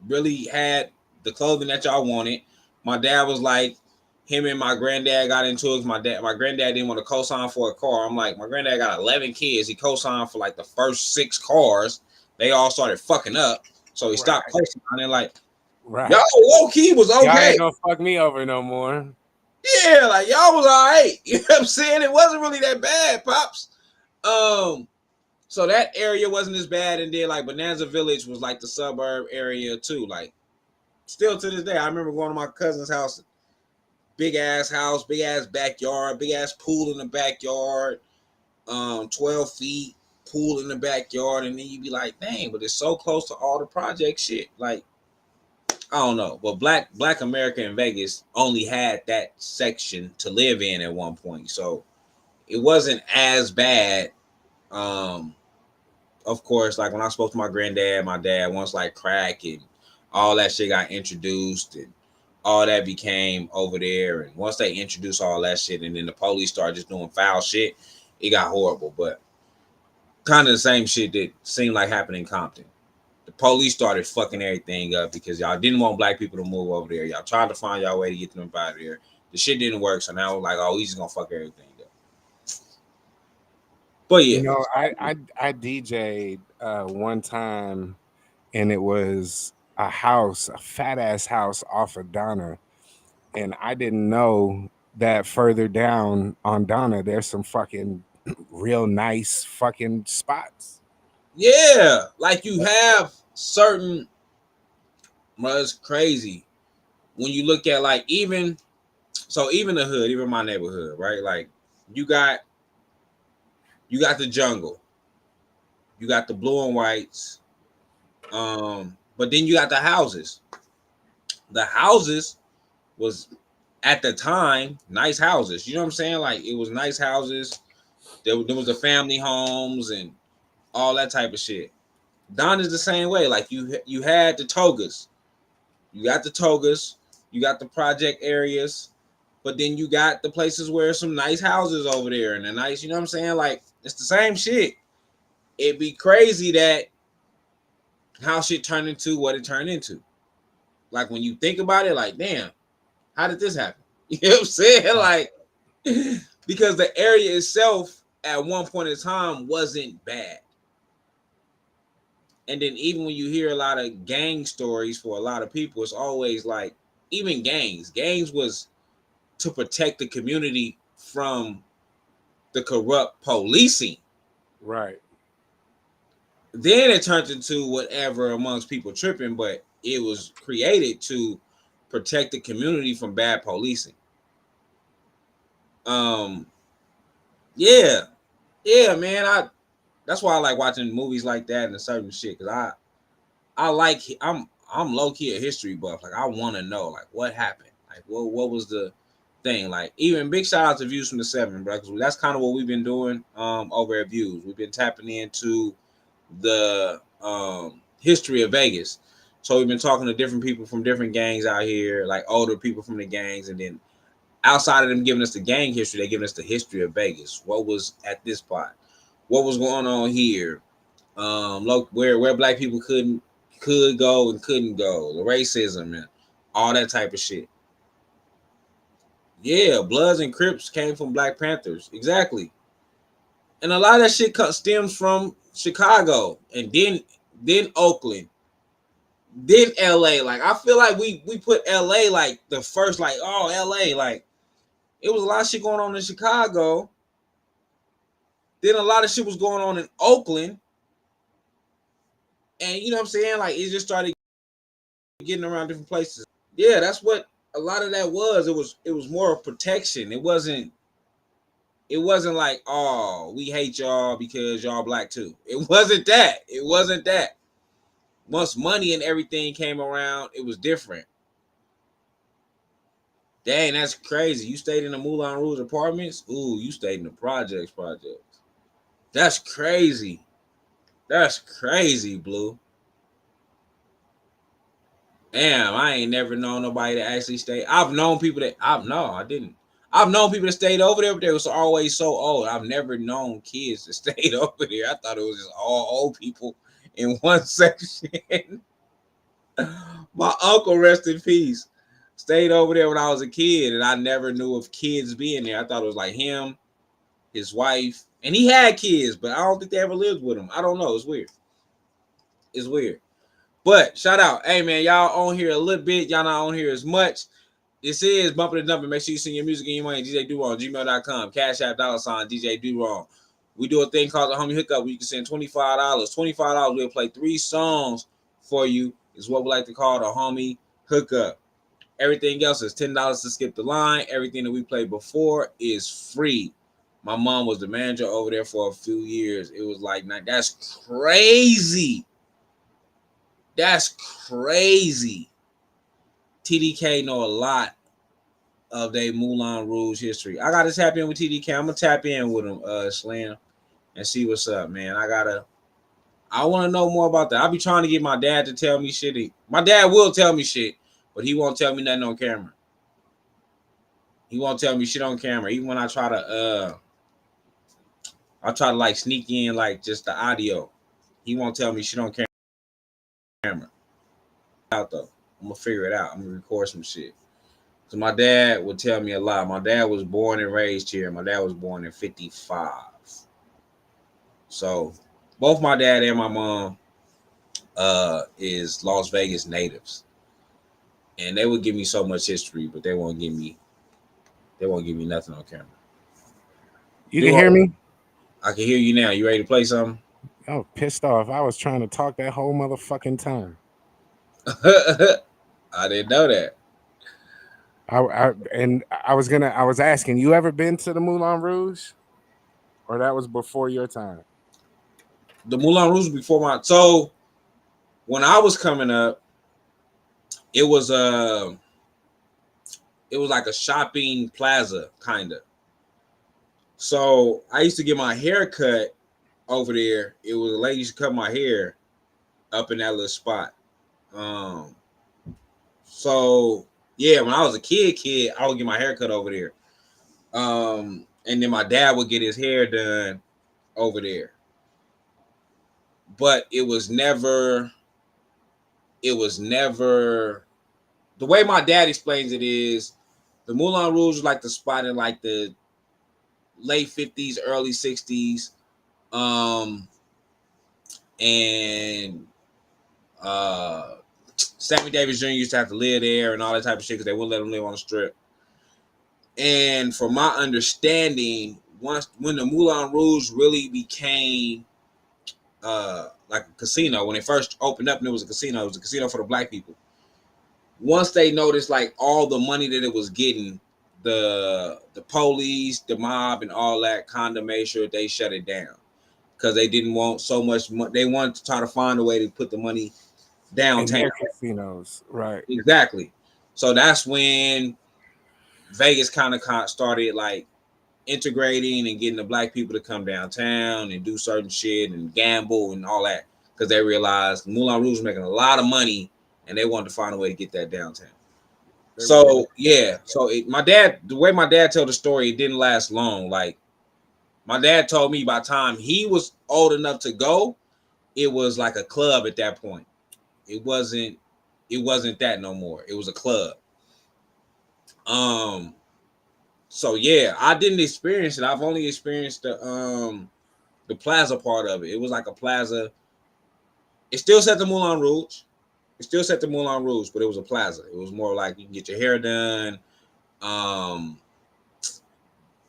really had the clothing that y'all wanted. My dad was like, him and my granddad got into it. My granddad didn't want to co-sign for a car. I'm like, my granddad got 11 kids. He co-signed for like the first 6 cars. They all started fucking up. So he stopped co-signing. Like, y'all low-key was okay. Y'all ain't gonna fuck me over no more. Yeah, like y'all was all right. You know what I'm saying? It wasn't really that bad, Pops. So that area wasn't as bad. And then like Bonanza Village was like the suburb area too. Like still to this day, I remember going to my cousin's house. Big ass house, big ass backyard, big ass pool in the backyard, 12 feet, pool in the backyard, and then you'd be like, dang, but it's so close to all the project shit. Like, I don't know. But Black America in Vegas only had that section to live in at one point. So it wasn't as bad. Of course, like when I spoke to my granddad, my dad, once like crack and all that shit got introduced and all that became over there, and once they introduced all that shit, and then the police started just doing foul shit, it got horrible. But kind of the same shit that seemed like happened in Compton. The police started fucking everything up because y'all didn't want black people to move over there. Y'all tried to find y'all way to get them out of there. The shit didn't work, so now we're like, oh, we just gonna fuck everything up. But yeah, You know, I DJ'd one time, and it was a house, a fat ass house off of Donna. And I didn't know that further down on Donna, there's some fucking real nice fucking spots. yeah, like you have certain, well, it's crazy when you look at like even the hood, even my neighborhood, right? Like you got the jungle, you got the blue and whites, but then you got the houses. The houses was at the time nice houses. You know what I'm saying? Like it was nice houses. There was the family homes and all that type of shit. Don is the same way. Like you had the togas. You got the togas. You got the project areas. But then you got the places where some nice houses over there and a nice, you know what I'm saying? Like, it's the same shit. It'd be crazy that how shit turned into what it turned into. Like, when you think about it, like, damn, how did this happen? You know what I'm saying? Like, because the area itself at one point in time wasn't bad. And then even when you hear a lot of gang stories for a lot of people, it's always like, even gangs was to protect the community from the corrupt policing. Right. Then it turned into whatever amongst people tripping, but it was created to protect the community from bad policing. Yeah, man. That's why I like watching movies like that and certain shit, because I'm low key a history buff. Like, I want to know like what happened, like what was the thing. Like, even big shout out to Views from the Seven, bro, because that's kind of what we've been doing over at Views. We've been tapping into the history of Vegas. So we've been talking to different people from different gangs out here, like older people from the gangs, and then outside of them giving us the gang history, they're giving us the history of Vegas. What was at this spot? What was going on here? Where black people could go and couldn't go, the racism and all that type of shit. Yeah, Bloods and Crips came from Black Panthers, exactly. And a lot of that shit stems from Chicago, and then Oakland, then LA. Like, I feel like we put LA like the first, like, oh, LA, like it was a lot of shit going on in Chicago. Then a lot of shit was going on in Oakland. And you know what I'm saying? Like, it just started getting around different places. Yeah, that's what a lot of that was. It was more of protection. It wasn't like, oh, we hate y'all because y'all black too. It wasn't that. It wasn't that. Once money and everything came around, it was different. Dang, that's crazy. You stayed in the Moulin Rouge apartments? Ooh, you stayed in the projects. That's crazy. That's crazy, Blue. Damn, I ain't never known nobody that actually stayed. I've known people that I didn't. I've known people that stayed over there, but they was always so old. I've never known kids that stayed over there. I thought it was just all old people in one section. My uncle, rest in peace, stayed over there when I was a kid, and I never knew of kids being there. I thought it was like him, his wife, and he had kids, but I don't think they ever lived with him. I don't know. It's weird. It's weird. But shout out. Hey, man, y'all on here a little bit. Y'all not on here as much. This is Bumping and Dumping. Make sure you send your music and your money. DJ DoWrong, gmail.com. Cash App, $ DJ DoWrong. We do a thing called the Homie Hookup where you can send $25. $25, we'll play 3 songs for you. Is what we like to call the Homie Hookup. Everything else is $10 to skip the line. Everything that we played before is free. My mom was the manager over there for a few years. It was like, that's crazy. That's crazy. TDK know a lot of their Moulin Rouge history. I gotta tap in with TDK. I'm gonna tap in with him, Slam, and see what's up, man. I want to know more about that. I'll be trying to get my dad to tell me shit. My dad will tell me shit, but he won't tell me nothing on camera. He won't tell me shit on camera. Even when I try to like sneak in like just the audio, he won't tell me shit on camera. Out though, I'm gonna figure it out. I'm gonna record some shit. So my dad would tell me a lot. My dad was born and raised here. My dad was born in 55. So both my dad and my mom is Las Vegas natives. And they would give me so much history, but they won't give me nothing on camera. You can hear me? I can hear you now. You ready to play something? I was pissed off. I was trying to talk that whole motherfucking time. I didn't know that. I was asking, you ever been to the Moulin Rouge? Or that was before your time? The Moulin Rouge before so when I was coming up, it was like a shopping plaza, kind of. So I used to get my hair cut over there. It was a lady used to cut my hair up in that little spot. So yeah, when I was a kid, I would get my hair cut over there. And then my dad would get his hair done over there. But it was never the way my dad explains it is the Moulin Rouge was like the spot in like the late 50s, early 60s. And Sammy Davis Jr. used to have to live there and all that type of shit because they wouldn't let him live on the strip. And from my understanding, when the Moulin Rouge really became like a casino, when it first opened up and it was a casino for the black people. Once they noticed like all the money that it was getting, the police, the mob, and all that kind of made sure they shut it down because they didn't want so much money. They wanted to try to find a way to put the money downtown. In their casinos, right? Exactly. So that's when Vegas kind of started like integrating and getting the black people to come downtown and do certain shit and gamble and all that because they realized Moulin Rouge was making a lot of money and they wanted to find a way to get that downtown. So yeah, so the way my dad told the story, it didn't last long. Like my dad told me by the time he was old enough to go, it was like a club at that point. It wasn't that no more. It was a club. So yeah, I didn't experience it. I've only experienced the plaza part of it. It was like a plaza. It still said the Moulin Rouge. But it was a plaza. It was more like you can get your hair done,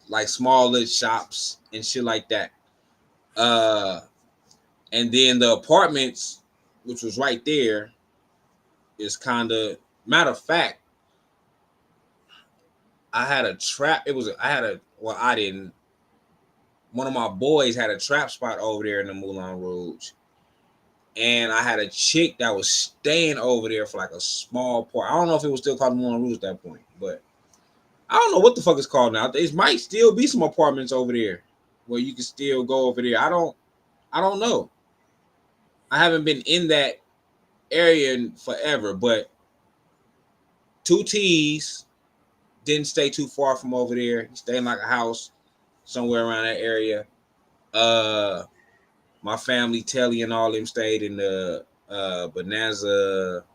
like small little shops and shit like that. And then the apartments, which was right there, is kind of matter of fact. I had a trap. I didn't. One of my boys had a trap spot over there in the Moulin Rouge. And I had a chick that was staying over there for like a small part. I don't know if it was still called Moulin Rouge at that point, but I don't know what the fuck it's called now. There might still be some apartments over there where you can still go over there. I don't know. I haven't been in that area in forever, but 2T's didn't stay too far from over there. He stayed in like a house somewhere around that area. My family, Telly and all them stayed in the Bonanza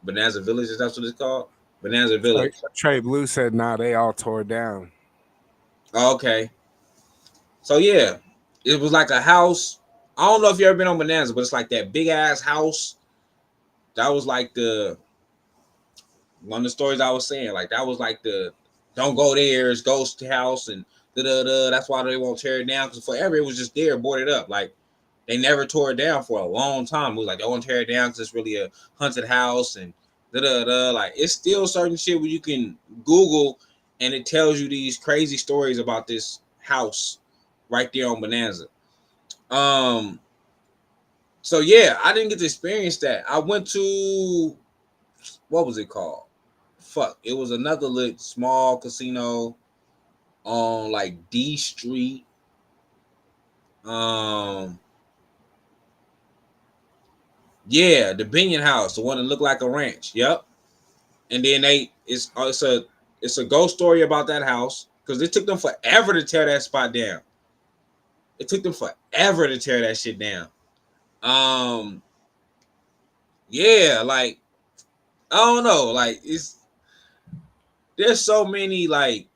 Village. Is that what it's called? Bonanza Village. Trey Blue said, "Nah, they all tore down." Okay. So yeah, it was like a house. I don't know if you ever been on Bonanza, but it's like that big ass house. That was like one of the stories I was saying. Like that was like don't go there, it's ghost house and that's why they won't tear it down because forever it was just there boarded up. Like they never tore it down for a long time. It was like they won't tear it down because it's really a haunted house and like it's still certain shit where you can Google and it tells you these crazy stories about this house right there on Bonanza. So yeah, I didn't get to experience that. I went to what was it called? It was another small casino on like D Street. Yeah, the Binion House, the one that looked like a ranch. Yep. And then it's a ghost story about that house because it took them forever to tear that spot down. It took them forever to tear that shit down. Yeah, like I don't know, like there's so many like.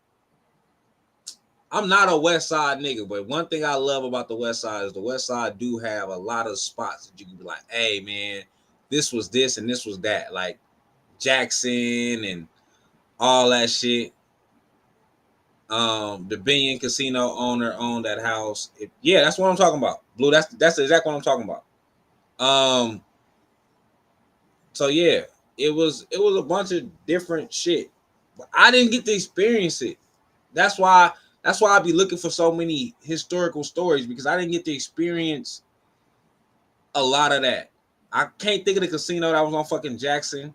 I'm not a West Side nigga, but one thing I love about the West Side is the West Side do have a lot of spots that you can be like, hey man, this was this and this was that. Like Jackson and all that shit. The Binion Casino owner owned that house. Yeah, that's what I'm talking about. Blue, that's exactly what I'm talking about. So yeah, it was a bunch of different shit. But I didn't get to experience it. That's why I be looking for so many historical stories because I didn't get to experience a lot of that. I can't think of the casino that was on fucking Jackson.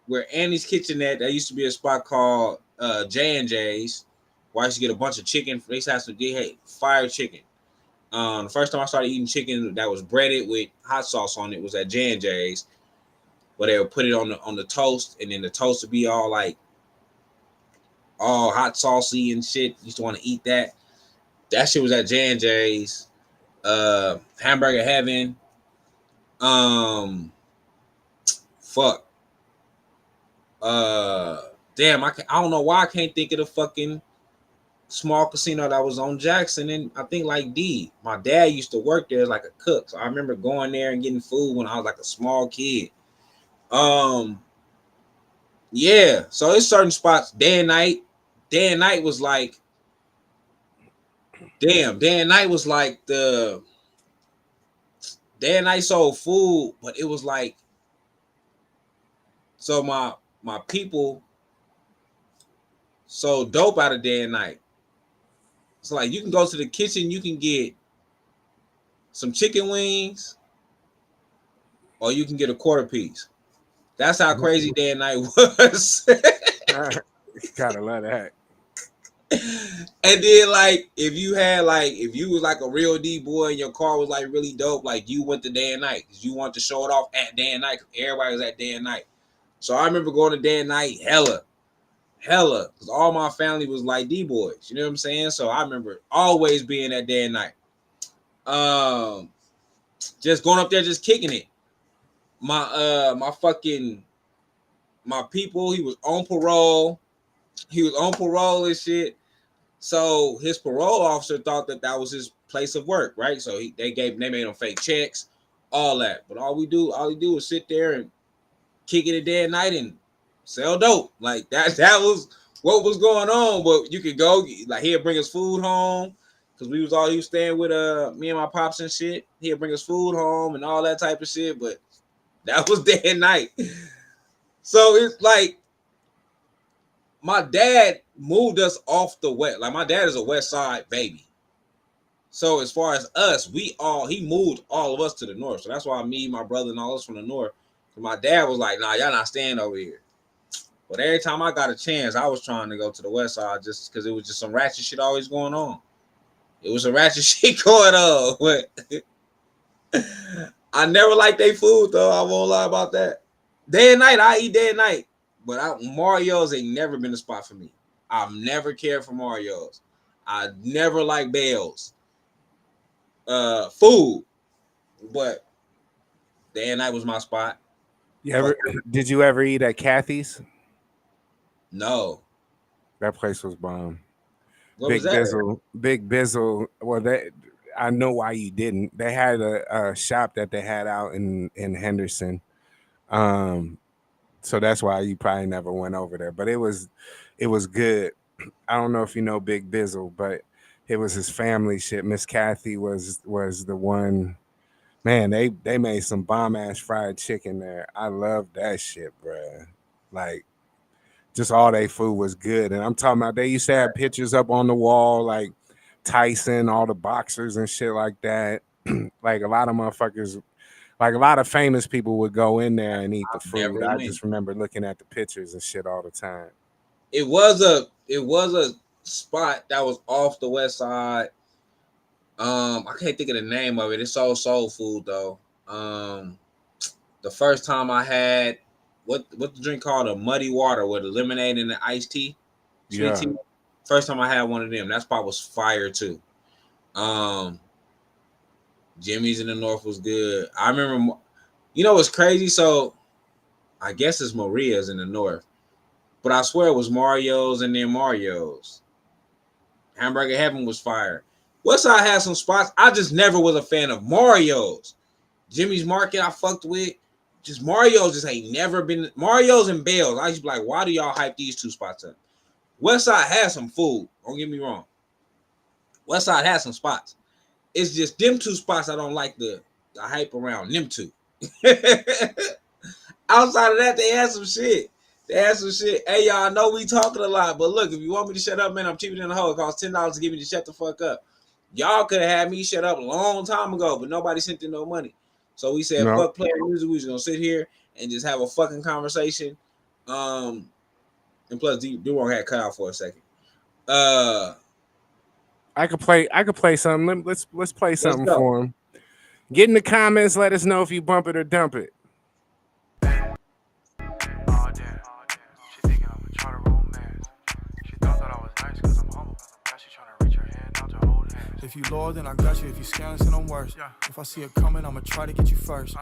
Where Annie's Kitchen at. There used to be a spot called J&J's, where I used to get a bunch of chicken. They used to have some fire chicken. The first time I started eating chicken that was breaded with hot sauce on it was at J&J's, where they would put it on the toast, and then the toast would be all like all hot saucy and shit. Used to want to eat that. That shit was at J&J's. Hamburger Heaven. Fuck. Damn, I don't know why I can't think of the fucking small casino that was on Jackson, and I think like D. My dad used to work there as like a cook, so I remember going there and getting food when I was like a small kid. Yeah, so it's certain spots. Day and night was like, damn. Day and night was like the Day and night sold food, but it was like, so my people sold dope out of Day and Night. So like you can go to the kitchen, you can get some chicken wings, or you can get a quarter piece. That's how crazy Day and Night was. Gotta love that. And then like if you was like a real D boy and your car was like really dope, like you went to Day and Night because you wanted to show it off at Day and Night. Everybody was at Day and Night. So I remember going to Day and Night hella, because all my family was like D boys. You know what I'm saying? So I remember always being at Day and Night. Just going up there, just kicking it. My people, he was on parole. He was on parole and shit. So his parole officer thought that was his place of work, right? So they made him fake checks, all that. But all he do is sit there and kick it a day and night and sell dope. Like that was what was going on. But you could go, like he'd bring us food home because he was staying with me and my pops and shit. He'd bring us food home and all that type of shit. But that was day and night. So it's like my dad moved us off the west. Like my dad is a West Side baby. So as far as us, he moved all of us to the north. So that's why me, my brother, and all us from the north. My dad was like, nah, y'all not staying over here. But every time I got a chance, I was trying to go to the west side just because it was just some ratchet shit always going on. It was some ratchet shit going on. But I never liked their food, though. I won't lie about that. Day and night, I eat day and night. But Mario's ain't never been a spot for me. I've never cared for Mario's. I never liked Bell's. Food. But day and night was my spot. Did you ever eat at Kathy's? No. That place was bomb. What Big was that? Bizzle. Big Bizzle. Well, I know why you didn't. They had a shop that they had out in Henderson. So that's why you probably never went over there. But it was good. I don't know if you know Big Bizzle, but it was his family shit. Miss Kathy was the one. Man, they made some bomb ass fried chicken there. I love that shit, bruh. Like, just all they food was good. And I'm talking about they used to have pictures up on the wall, like Tyson, all the boxers and shit like that. Like a lot of motherfuckers, like a lot of famous people would go in there and eat the food. I just remember looking at the pictures and shit all the time. It was a spot that was off the west side. I can't think of the name of it. It's all soul food though. The first time I had what the drink called a muddy water with the lemonade and the iced tea, sweet tea. First time I had one of them, that spot was fire too. Jimmy's in the north was good. I remember, you know what's crazy? So I guess it's Maria's in the north, but I swear it was Mario's and then Mario's. Hamburger Heaven was fire. Westside had some spots. I just never was a fan of Mario's. Jimmy's Market I fucked with. Just Mario's just ain't never been. Mario's and Bell's. I used to be like, why do y'all hype these two spots up? Westside has some food. Don't get me wrong. Westside has some spots. It's just them two spots I don't like the hype around them two. Outside of that, they had some shit. Hey, y'all, I know we talking a lot, but look, if you want me to shut up, man, I'm cheaper than a hoe. It costs $10 to get me to shut the fuck up. Y'all could have had me shut up a long time ago, but nobody sent in no money. So we said, fuck playing music. We was going to sit here and just have a fucking conversation. And plus, DoWrong had cut out for a second. Uh, I could play something. Let's play let's something go. for him. Get in the comments. Let us know if you bump it or dump it. Oh damn, she thinking I'ma try to romance. She thought that I was nice cause I'm humble. Now she tryna reach her hand out to hold hands. If you loyal, then I got you. If you scandalous, then I'm worse. If I see it coming, I'ma try to get you first.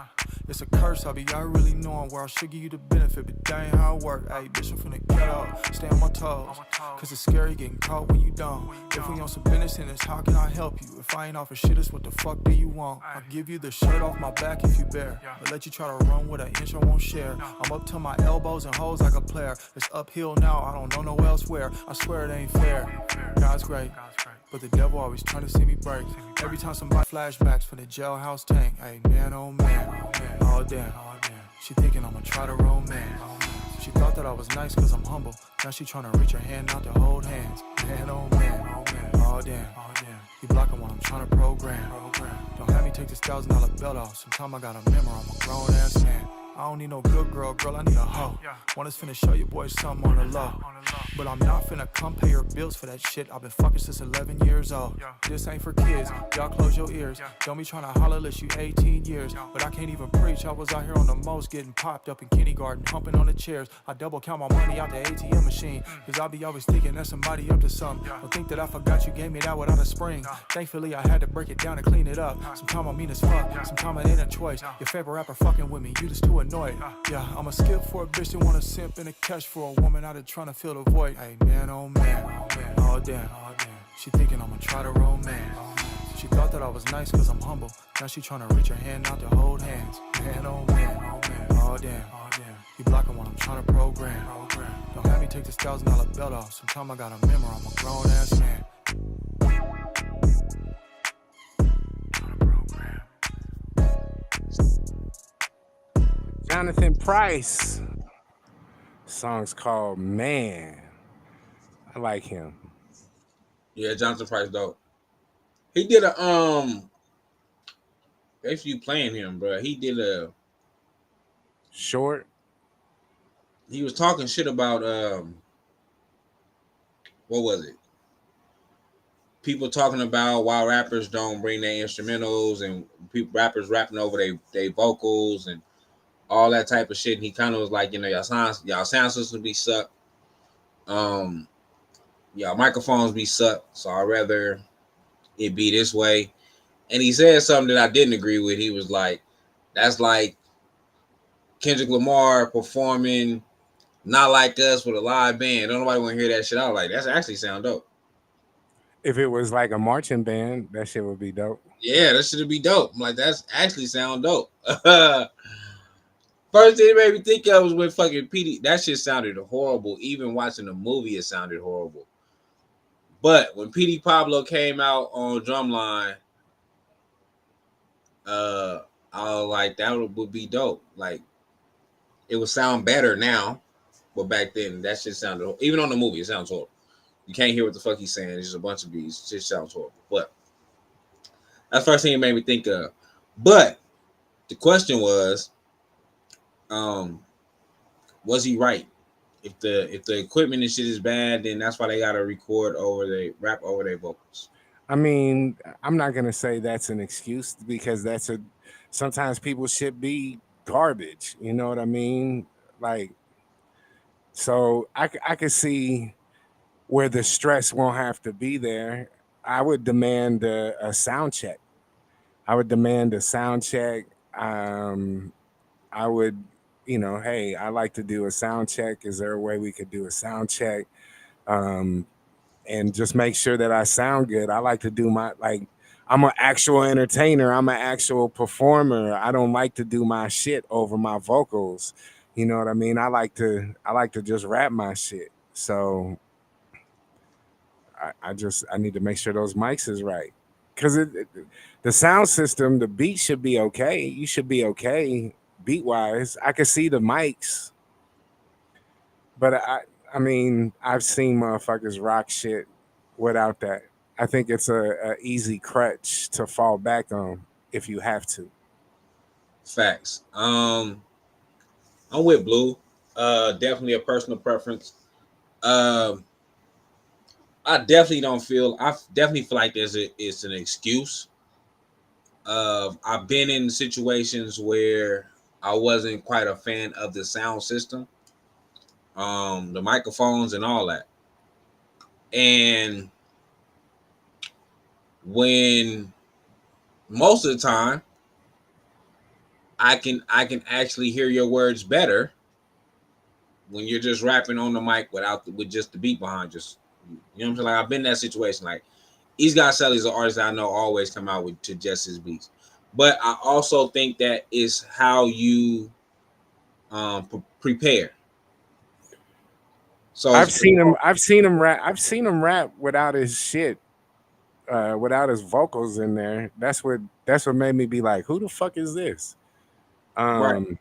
It's a curse, I be out really knowing where I should give you the benefit, but that ain't how it work. Ayy, bitch, I'm finna get up, stay on my toes. Cause it's scary getting caught when you don't. If we on some business, then it's how can I help you? If I ain't offer shit, it's what the fuck do you want? I'll give you the shirt off my back if you bear. I'll let you try to run with an inch I won't share. I'm up to my elbows and hoes like a player. It's uphill now, I don't know no elsewhere. I swear it ain't fair. God's great. But the devil always trying to see me break. Every time somebody flashbacks from the jailhouse tank. Hey, man, oh man, oh damn. She thinking I'ma try to romance. She thought that I was nice cause I'm humble. Now she trying to reach her hand out to hold hands. Man, oh man, oh damn. You blocking what I'm trying to program. Don't have me take this $1,000 belt off. Sometime I got a memory, I'm a grown ass man. I don't need no good girl, I need a hoe. One is finna show your boy something on the low. But I'm not finna come pay your bills for that shit. I've been fucking since 11 years old. This ain't for kids, y'all close your ears. Don't be tryna holler unless you 18 years. But I can't even preach, I was out here on the most getting popped up in kindergarten, humping on the chairs. I double count my money out the ATM machine. Cause I be always thinking that somebody up to something. Don't think that I forgot you gave me that without a spring. Thankfully I had to break it down and clean it up. Sometime I mean as fuck, sometime it ain't a choice. Your favorite rapper fucking with me, you just too annoyed. Yeah, I'ma skip for a bitch that wanna simp and a catch for a woman out there trying to fill the void. Hey man, oh damn. She thinking I'ma try to romance. She thought that I was nice cause I'm humble. Now she trying to reach her hand out to hold hands. Man, oh damn. You blocking what I'm trying to program. Don't have me take this $1,000 belt off. Sometime I got a memory, I'm a grown ass man. Jonathan Price. Song's called Man. I like him. Yeah, Jonathan Price dope. He did a if you playing him, bro, he did a Short. he was talking shit about what was it? People talking about why rappers don't bring their instrumentals and rappers rapping over their vocals and all that type of shit. And he kind of was like, y'all sound systems be suck. Y'all microphones be suck. So I'd rather it be this way. And he said something that I didn't agree with. He was like, that's like Kendrick Lamar performing Not Like Us with a live band. Don't nobody want to hear that shit. I was like, that's actually sound dope. If it was like a marching band, that shit would be dope. Yeah, that should be dope. I'm like, that's actually sound dope. First thing it made me think of was when fucking PD. That shit sounded horrible. Even watching the movie, it sounded horrible. But when PD Pablo came out on Drumline, I was like, that would be dope. Like, it would sound better now, but back then that shit sounded. Even on the movie, it sounds horrible. You can't hear what the fuck he's saying. It's just a bunch of beats. It just sounds horrible. But that's the first thing it made me think of. But the question was he right? If the equipment and shit is bad, then that's why they gotta record over rap over their vocals. I mean, I'm not gonna say that's an excuse because sometimes people should be garbage. You know what I mean? Like, so I could see where the stress won't have to be there. I would demand a sound check. I would demand a sound check. I would, hey, I like to do a sound check. Is there a way we could do a sound check? And just make sure that I sound good. I like to do I'm an actual entertainer. I'm an actual performer. I don't like to do my shit over my vocals. You know what I mean? I like to just rap my shit. So I need to make sure those mics is right. Because the sound system, the beat should be okay. You should be okay beat wise. I can see the mics, but I mean, I've seen motherfuckers rock shit without that. I think it's a easy crutch to fall back on if you have to. Facts. I'm with Blue. Definitely a personal preference. Um, I definitely don't feel. I definitely feel like it's an excuse. I've been in situations where I wasn't quite a fan of the sound system, the microphones and all that. And when most of the time I can actually hear your words better when you're just rapping on the mic with just the beat behind just you know what I'm saying? Like I've been in that situation. Like East God Sally is an artist that I know always come out with to just his beats. But I also think that is how you prepare. So I've seen him. I've seen him rap. I've seen him rap without his shit, without his vocals in there. That's what made me be like, who the fuck is this? right.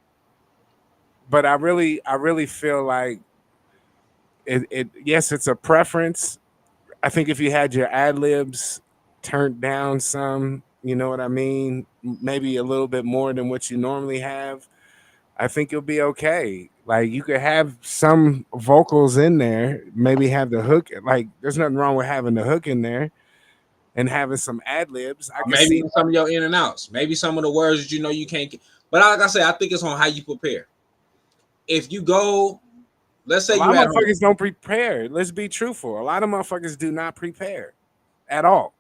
But I really feel like it. Yes, it's a preference. I think if you had your ad libs turned down some, you know what I mean, maybe a little bit more than what you normally have, I think you'll be okay. Like you could have some vocals in there, maybe have the hook. Like there's nothing wrong with having the hook in there and having some ad libs. I Or could maybe see even some of your in and outs. Maybe some of the words that you know you can't get. But like I said, I think it's on how you prepare. If you go, let's say a you lot of had motherfuckers don't prepare. Let's be truthful. A lot of motherfuckers do not prepare at all.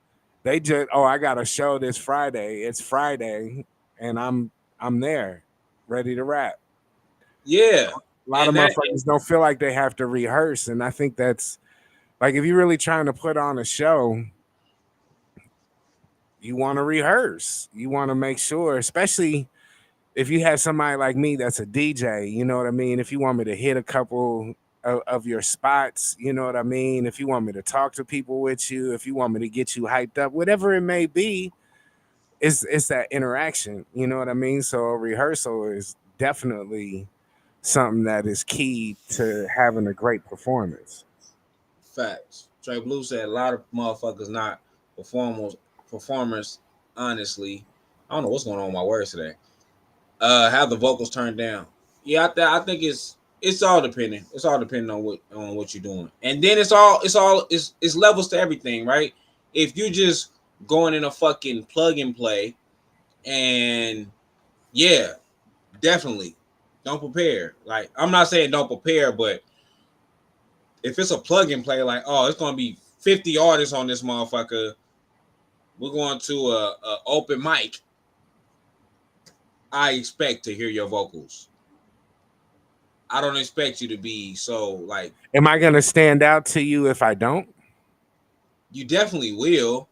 They just, oh, I got a show this Friday. It's Friday, and I'm there, ready to rap. yeah. A lot of And that motherfuckers don't feel like they have to rehearse, and I think that's like if you're really trying to put on a show, you want to rehearse. You want to make sure, especially if you have somebody like me that's a DJ, you know what I mean? If you want me to hit a couple of your spots, you know what I mean? If you want me to talk to people with you, if you want me to get you hyped up, whatever it may be, it's that interaction, you know what I mean? So a rehearsal is definitely something that is key to having a great performance. facts. Trey Blue said a lot of motherfuckers not performers performers, honestly. I don't know what's going on with my words today. Have the vocals turned down. Yeah, I think it's all depending. It's all depending on what you're doing. And then it's levels to everything, right? If you just going in a fucking plug and play and yeah, definitely don't prepare. Like I'm not saying don't prepare, but if it's a plug and play, like oh, it's gonna be 50 artists on this motherfucker. We're going to a open mic. I expect to hear your vocals. I don't expect you to be so like Am I going to stand out to you if I don't? you definitely will,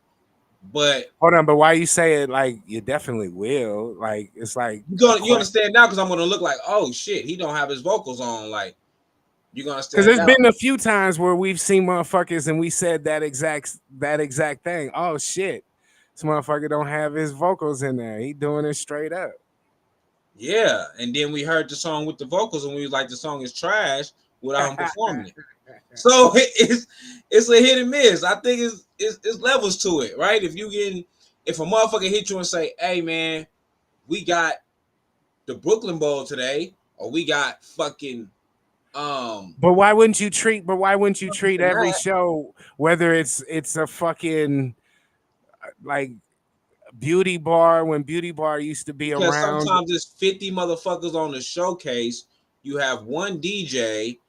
but Hold on, but why you say it like you definitely will? Like it's like you're gonna stand out because I'm gonna look like oh shit, he don't have his vocals on. Like you're gonna because stand there's out. been a few times where we've seen motherfuckers and we said that exact thing. Oh shit, this motherfucker don't have his vocals in there. He doing it straight up. Yeah, and then we heard the song with the vocals and we was like the song is trash without him performing it. So it's a hit and miss. I think it's levels to it, right? If a motherfucker hit you and say, "Hey man, we got the Brooklyn Bowl today," or we got fucking But why wouldn't you treat? But why wouldn't you treat every that, show, whether it's a fucking like beauty bar when beauty bar used to be because around? sometimes there's 50 motherfuckers on the showcase. You have one DJ.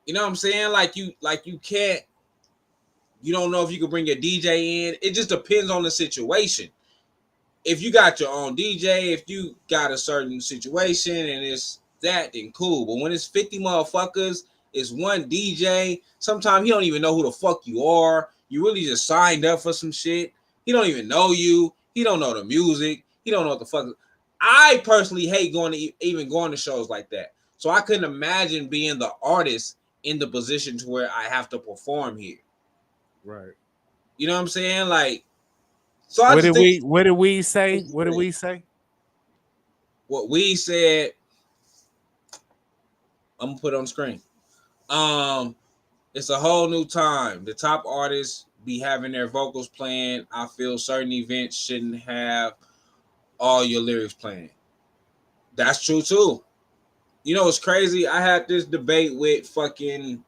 You know what I'm saying? Like you can't. You don't know if you can bring your DJ in. It just depends on the situation. If you got your own DJ, if you got a certain situation and it's that, then cool. But when it's 50 motherfuckers, it's one DJ. Sometimes he don't even know who the fuck you are. You really just signed up for some shit. He don't even know you. He don't know the music. He don't know what the fuck. I personally hate even going to shows like that. So I couldn't imagine being the artist in the position to where I have to perform here. Right. You know what I'm saying? Like, so I What just did think we? What did we say? What did we say? what we said. I'm gonna put it on the screen. Um, it's a whole new time. The top artists be having their vocals playing. I feel certain events shouldn't have all your lyrics playing. That's true too. You know, it's crazy. I had this debate with fucking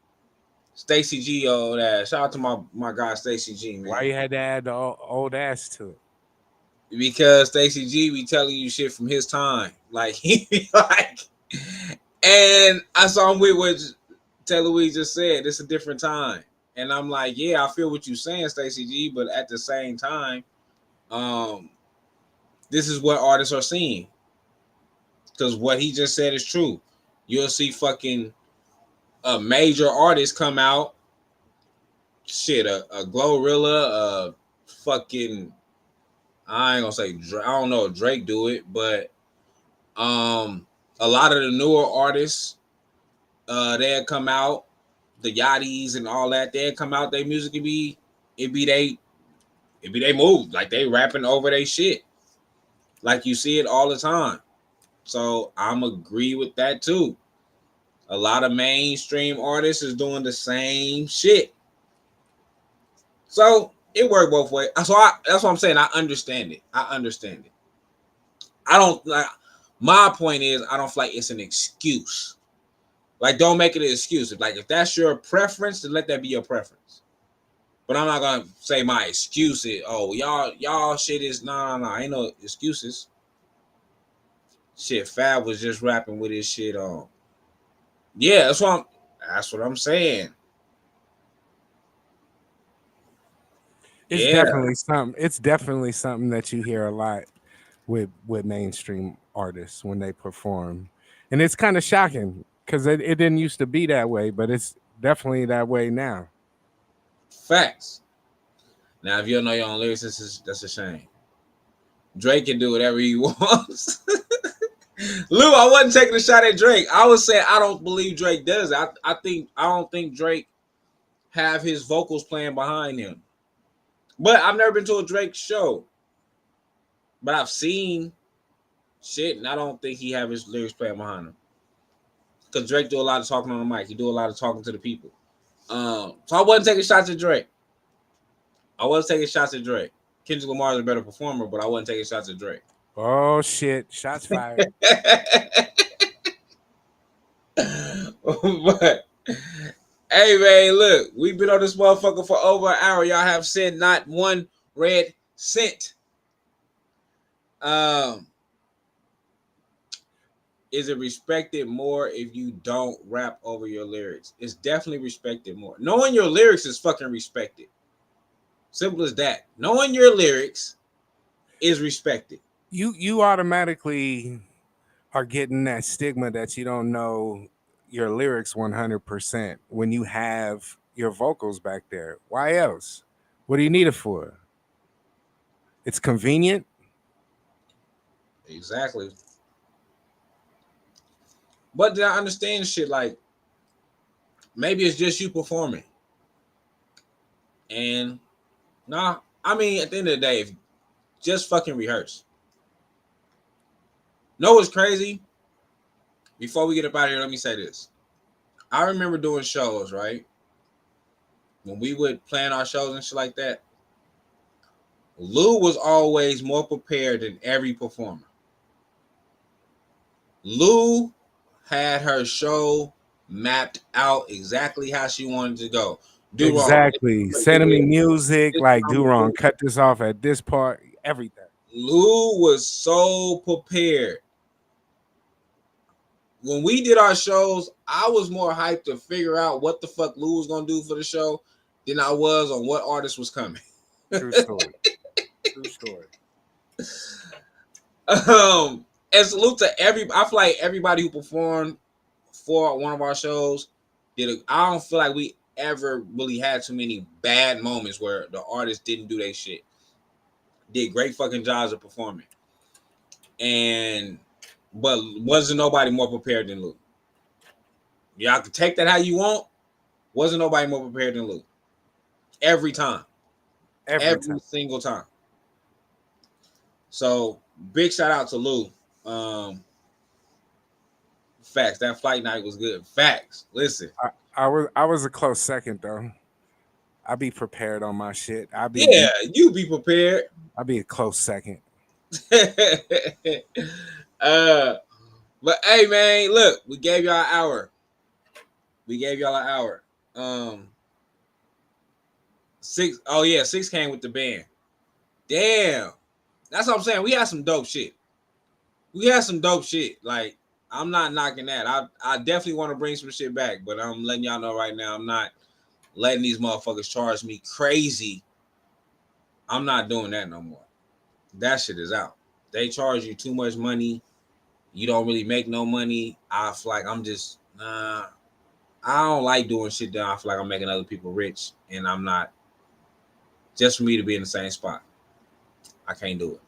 Stacy G old ass. Shout out to my guy Stacy G, man. Why you had to add the old ass to it? Because Stacy G be telling you shit from his time. Like he be like, and I saw him with what Taylor Louise just said. It's a different time. And I'm like, yeah, I feel what you're saying, Stacy G, but at the same time, this is what artists are seeing. Because what he just said is true. You'll see fucking a major artist come out, shit, a Glorilla, fucking, I ain't gonna say, I don't know if Drake do it, but a lot of the newer artists, they'll come out, the Yachties and all that, they'll come out, their music it be they move, like they rapping over their shit. Like you see it all the time. So I'm agree with that too. A lot of mainstream artists is doing the same shit. So it worked both ways. So that's what I'm saying. I understand it. I don't like. My point is, I don't feel like it's an excuse. Like, don't make it an excuse. If that's your preference, then let that be your preference. But I'm not gonna say my excuse is, oh, y'all shit is no, ain't no excuses. Shit, Fab was just rapping with his shit on. Yeah, that's what I'm saying. It's definitely something that you hear a lot with mainstream artists when they perform, and it's kind of shocking because it didn't used to be that way, but it's definitely that way now. Facts. Now, if you don't know your own lyrics, that's a shame. Drake can do whatever he wants. Lou, I wasn't taking a shot at Drake. I was saying I don't believe Drake does. I don't think Drake have his vocals playing behind him. But I've never been to a Drake show. But I've seen shit, and I don't think he have his lyrics playing behind him. Because Drake do a lot of talking on the mic. He do a lot of talking to the people. So I wasn't taking shots at Drake. Kendrick Lamar is a better performer, but I wasn't taking shots at Drake. Oh shit! Shots fired. But hey man, look, we've been on this motherfucker for over an hour. Y'all have sent not one red cent. Is it respected more if you don't rap over your lyrics? It's definitely respected more. Knowing your lyrics is fucking respected. Simple as that. Knowing your lyrics is respected. You automatically are getting that stigma that you don't know your lyrics 100% when you have your vocals back there. Why else? What do you need it for? It's convenient. Exactly. But did I understand shit like maybe it's just you performing? And nah, I mean, at the end of the day, just fucking rehearse. Know what's crazy? Before we get up out of here, let me say this. I remember doing shows, right? When we would plan our shows and shit like that, Lou was always more prepared than every performer. Lou had her show mapped out exactly how she wanted to go. Exactly. Sending me music, like DoWrong, cut this off at this part, everything. Lou was so prepared. When we did our shows, I was more hyped to figure out what the fuck Lou was gonna do for the show than I was on what artist was coming. True story. True story. And salute to I feel like everybody who performed for one of our shows I don't feel like we ever really had too many bad moments where the artist didn't do their shit. Did great fucking jobs of performing. But wasn't nobody more prepared than Lou. Y'all can take that how you want. Wasn't nobody more prepared than Lou. Every time. Every single time. So big shout out to Lou. Facts. That flight night was good. Facts. Listen. I was a close second though. I be prepared on my shit. You be prepared. I'll be a close second. But hey man, look, we gave y'all an hour. Six. Oh yeah, 6 came with the band. Damn, that's what I'm saying. We had some dope shit. Like, I'm not knocking that. I definitely want to bring some shit back, but I'm letting y'all know right now, I'm not letting these motherfuckers charge me crazy. I'm not doing that no more. That shit is out. They charge you too much money. You don't really make no money. I feel like I'm just I don't like doing shit that I feel like I'm making other people rich, and I'm not. Just for me to be in the same spot, I can't do it.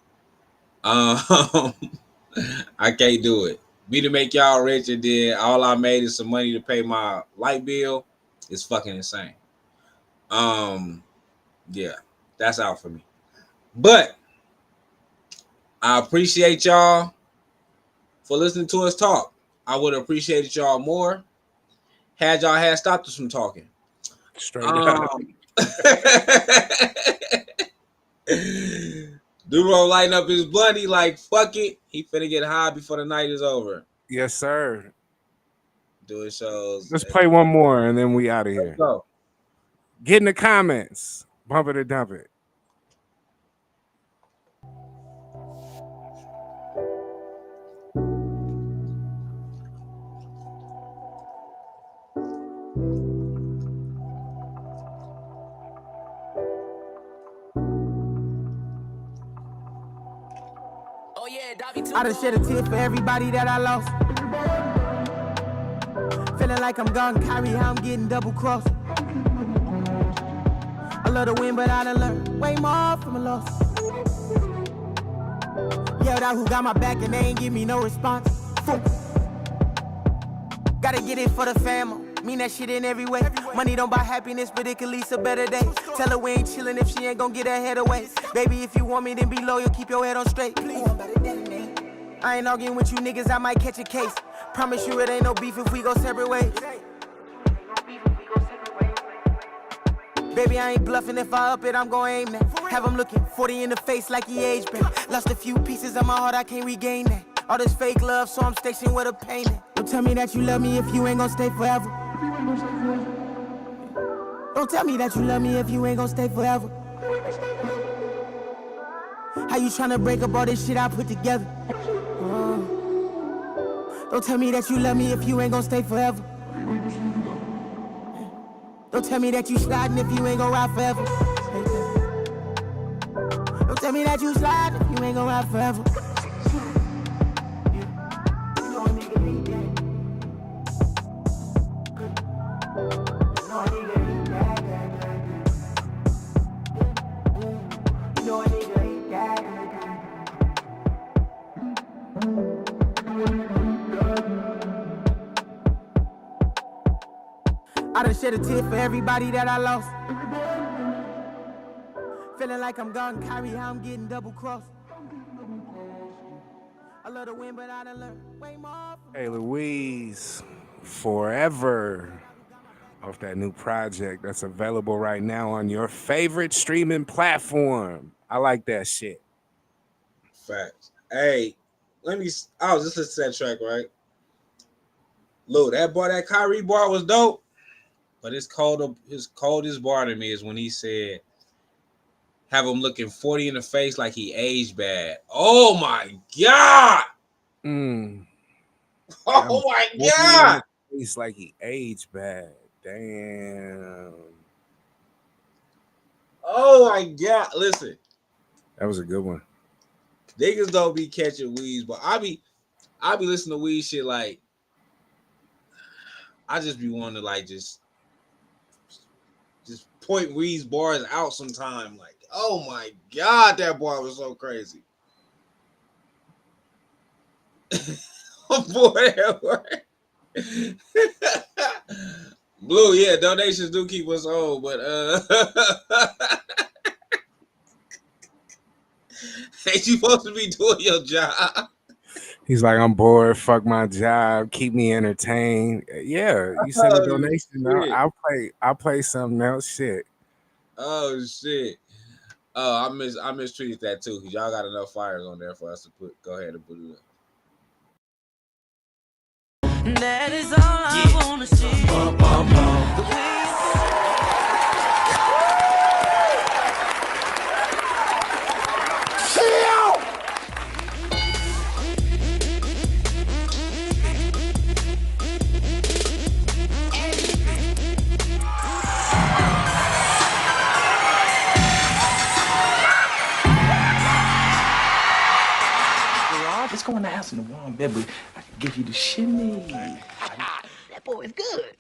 I can't do it. Me to make y'all rich, and then all I made is some money to pay my light bill. It's fucking insane. Yeah, that's out for me. But I appreciate y'all for listening to us talk. I would have appreciated y'all more had y'all had stopped us from talking. Straight up. DoWrong lighting up his blunt. He like, fuck it. He finna get high before the night is over. Yes, sir. Doing shows. Let's play one more and then we out of here. Let's go. Get in the comments. Bump it or dump it. I done shed a tear for everybody that I lost. Feeling like I'm gone, Kyrie, how I'm getting double crossed. I love the win, but I done learned way more from a loss. Yelled out who got my back and they ain't give me no response. Gotta get it for the fam. Mean that shit in every way. Money don't buy happiness, but it can lead to better days. Tell her we ain't chillin' if she ain't gon' get her head away. Baby, if you want me, then be loyal, keep your head on straight. Please. I ain't arguing with you niggas, I might catch a case. Promise you it ain't no beef if we go separate ways. Baby, I ain't bluffing, if I up it, I'm gon' aim that. Have him looking 40 in the face like he aged back. Lost a few pieces of my heart, I can't regain that. All this fake love, so I'm stationed where the pain at. Don't tell me that you love me if you ain't gon' stay forever. Don't tell me that you love me if you ain't gon' stay forever. How you tryna break up all this shit I put together? Don't tell me that you love me if you ain't gon' stay forever. Don't tell me that you sliding if you ain't gon' ride forever. Don't tell me that you sliding if you ain't gon' ride forever. I done shed a tear for everybody that I lost. Feeling like I'm gone, Kyrie, how I'm getting double crossed. I love the win, but I done learned way more. Hey, Louise, Forever, off that new project that's available right now on your favorite streaming platform. I like that shit. Facts. Hey, I was just listening to that track, right? Look, that Kyrie bar was dope. But his coldest bar to me is when he said, have him looking 40 in the face like he aged bad. Oh my God. Oh my God. He's like he aged bad. Damn. Oh my God. Listen. That was a good one. Niggas don't be catching weeds, but I be listening to weed shit like, I just be wanting to like just point Weed's bars out sometime. Like, oh my God, that bar was so crazy. Boy, Blue, yeah, donations do keep us on, but ain't you supposed to be doing your job? He's like, I'm bored. Fuck my job. Keep me entertained. Yeah, you send a donation. I'll play something else. Shit. Oh shit. Oh, I mistreated that too because y'all got enough fires on there for us to go ahead and put it up. That is all I wanna see. bounce in the warm bed, but I can give you the shimmy. That boy is good.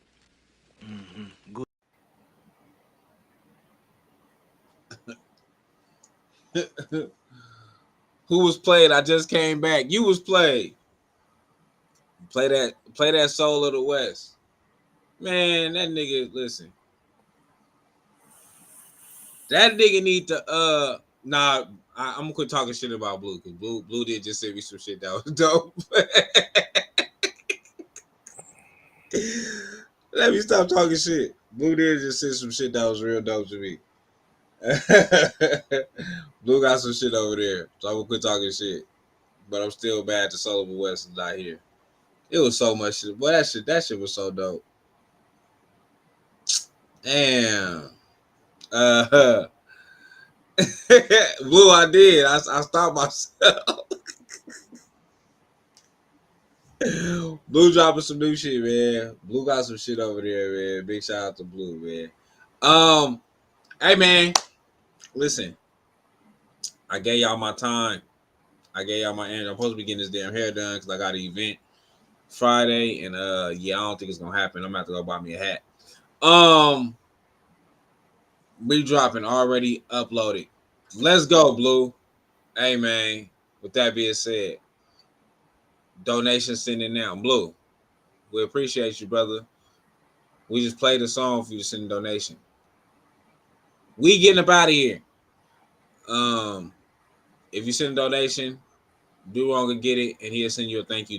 Who was played? I just came back. You was played. Play that Soul of the West. Man, that nigga, listen. That nigga need to I'm gonna quit talking shit about Blue, because Blue did just send me some shit that was dope. Let me stop talking shit. Blue did just send some shit that was real dope to me. Blue got some shit over there, so I'm gonna quit talking shit. But I'm still mad that Soul of the West is not here. It was so much shit. Boy, that shit was so dope. Damn. Blue, I did. I stopped myself. Blue dropping some new shit, man. Blue got some shit over there, man. Big shout out to Blue, man. Hey, man. Listen, I gave y'all my time. I gave y'all my energy. I'm supposed to be getting this damn hair done because I got an event Friday, and yeah, I don't think it's gonna happen. I'm gonna have to go buy me a hat. We dropping already uploaded. Let's go, Blue. Hey, man. With that being said, donation sending now. Blue, we appreciate you, brother. We just played a song for you to send a donation. We getting up out of here. If you send a donation, DoWrong will get it, and he'll send you a thank you.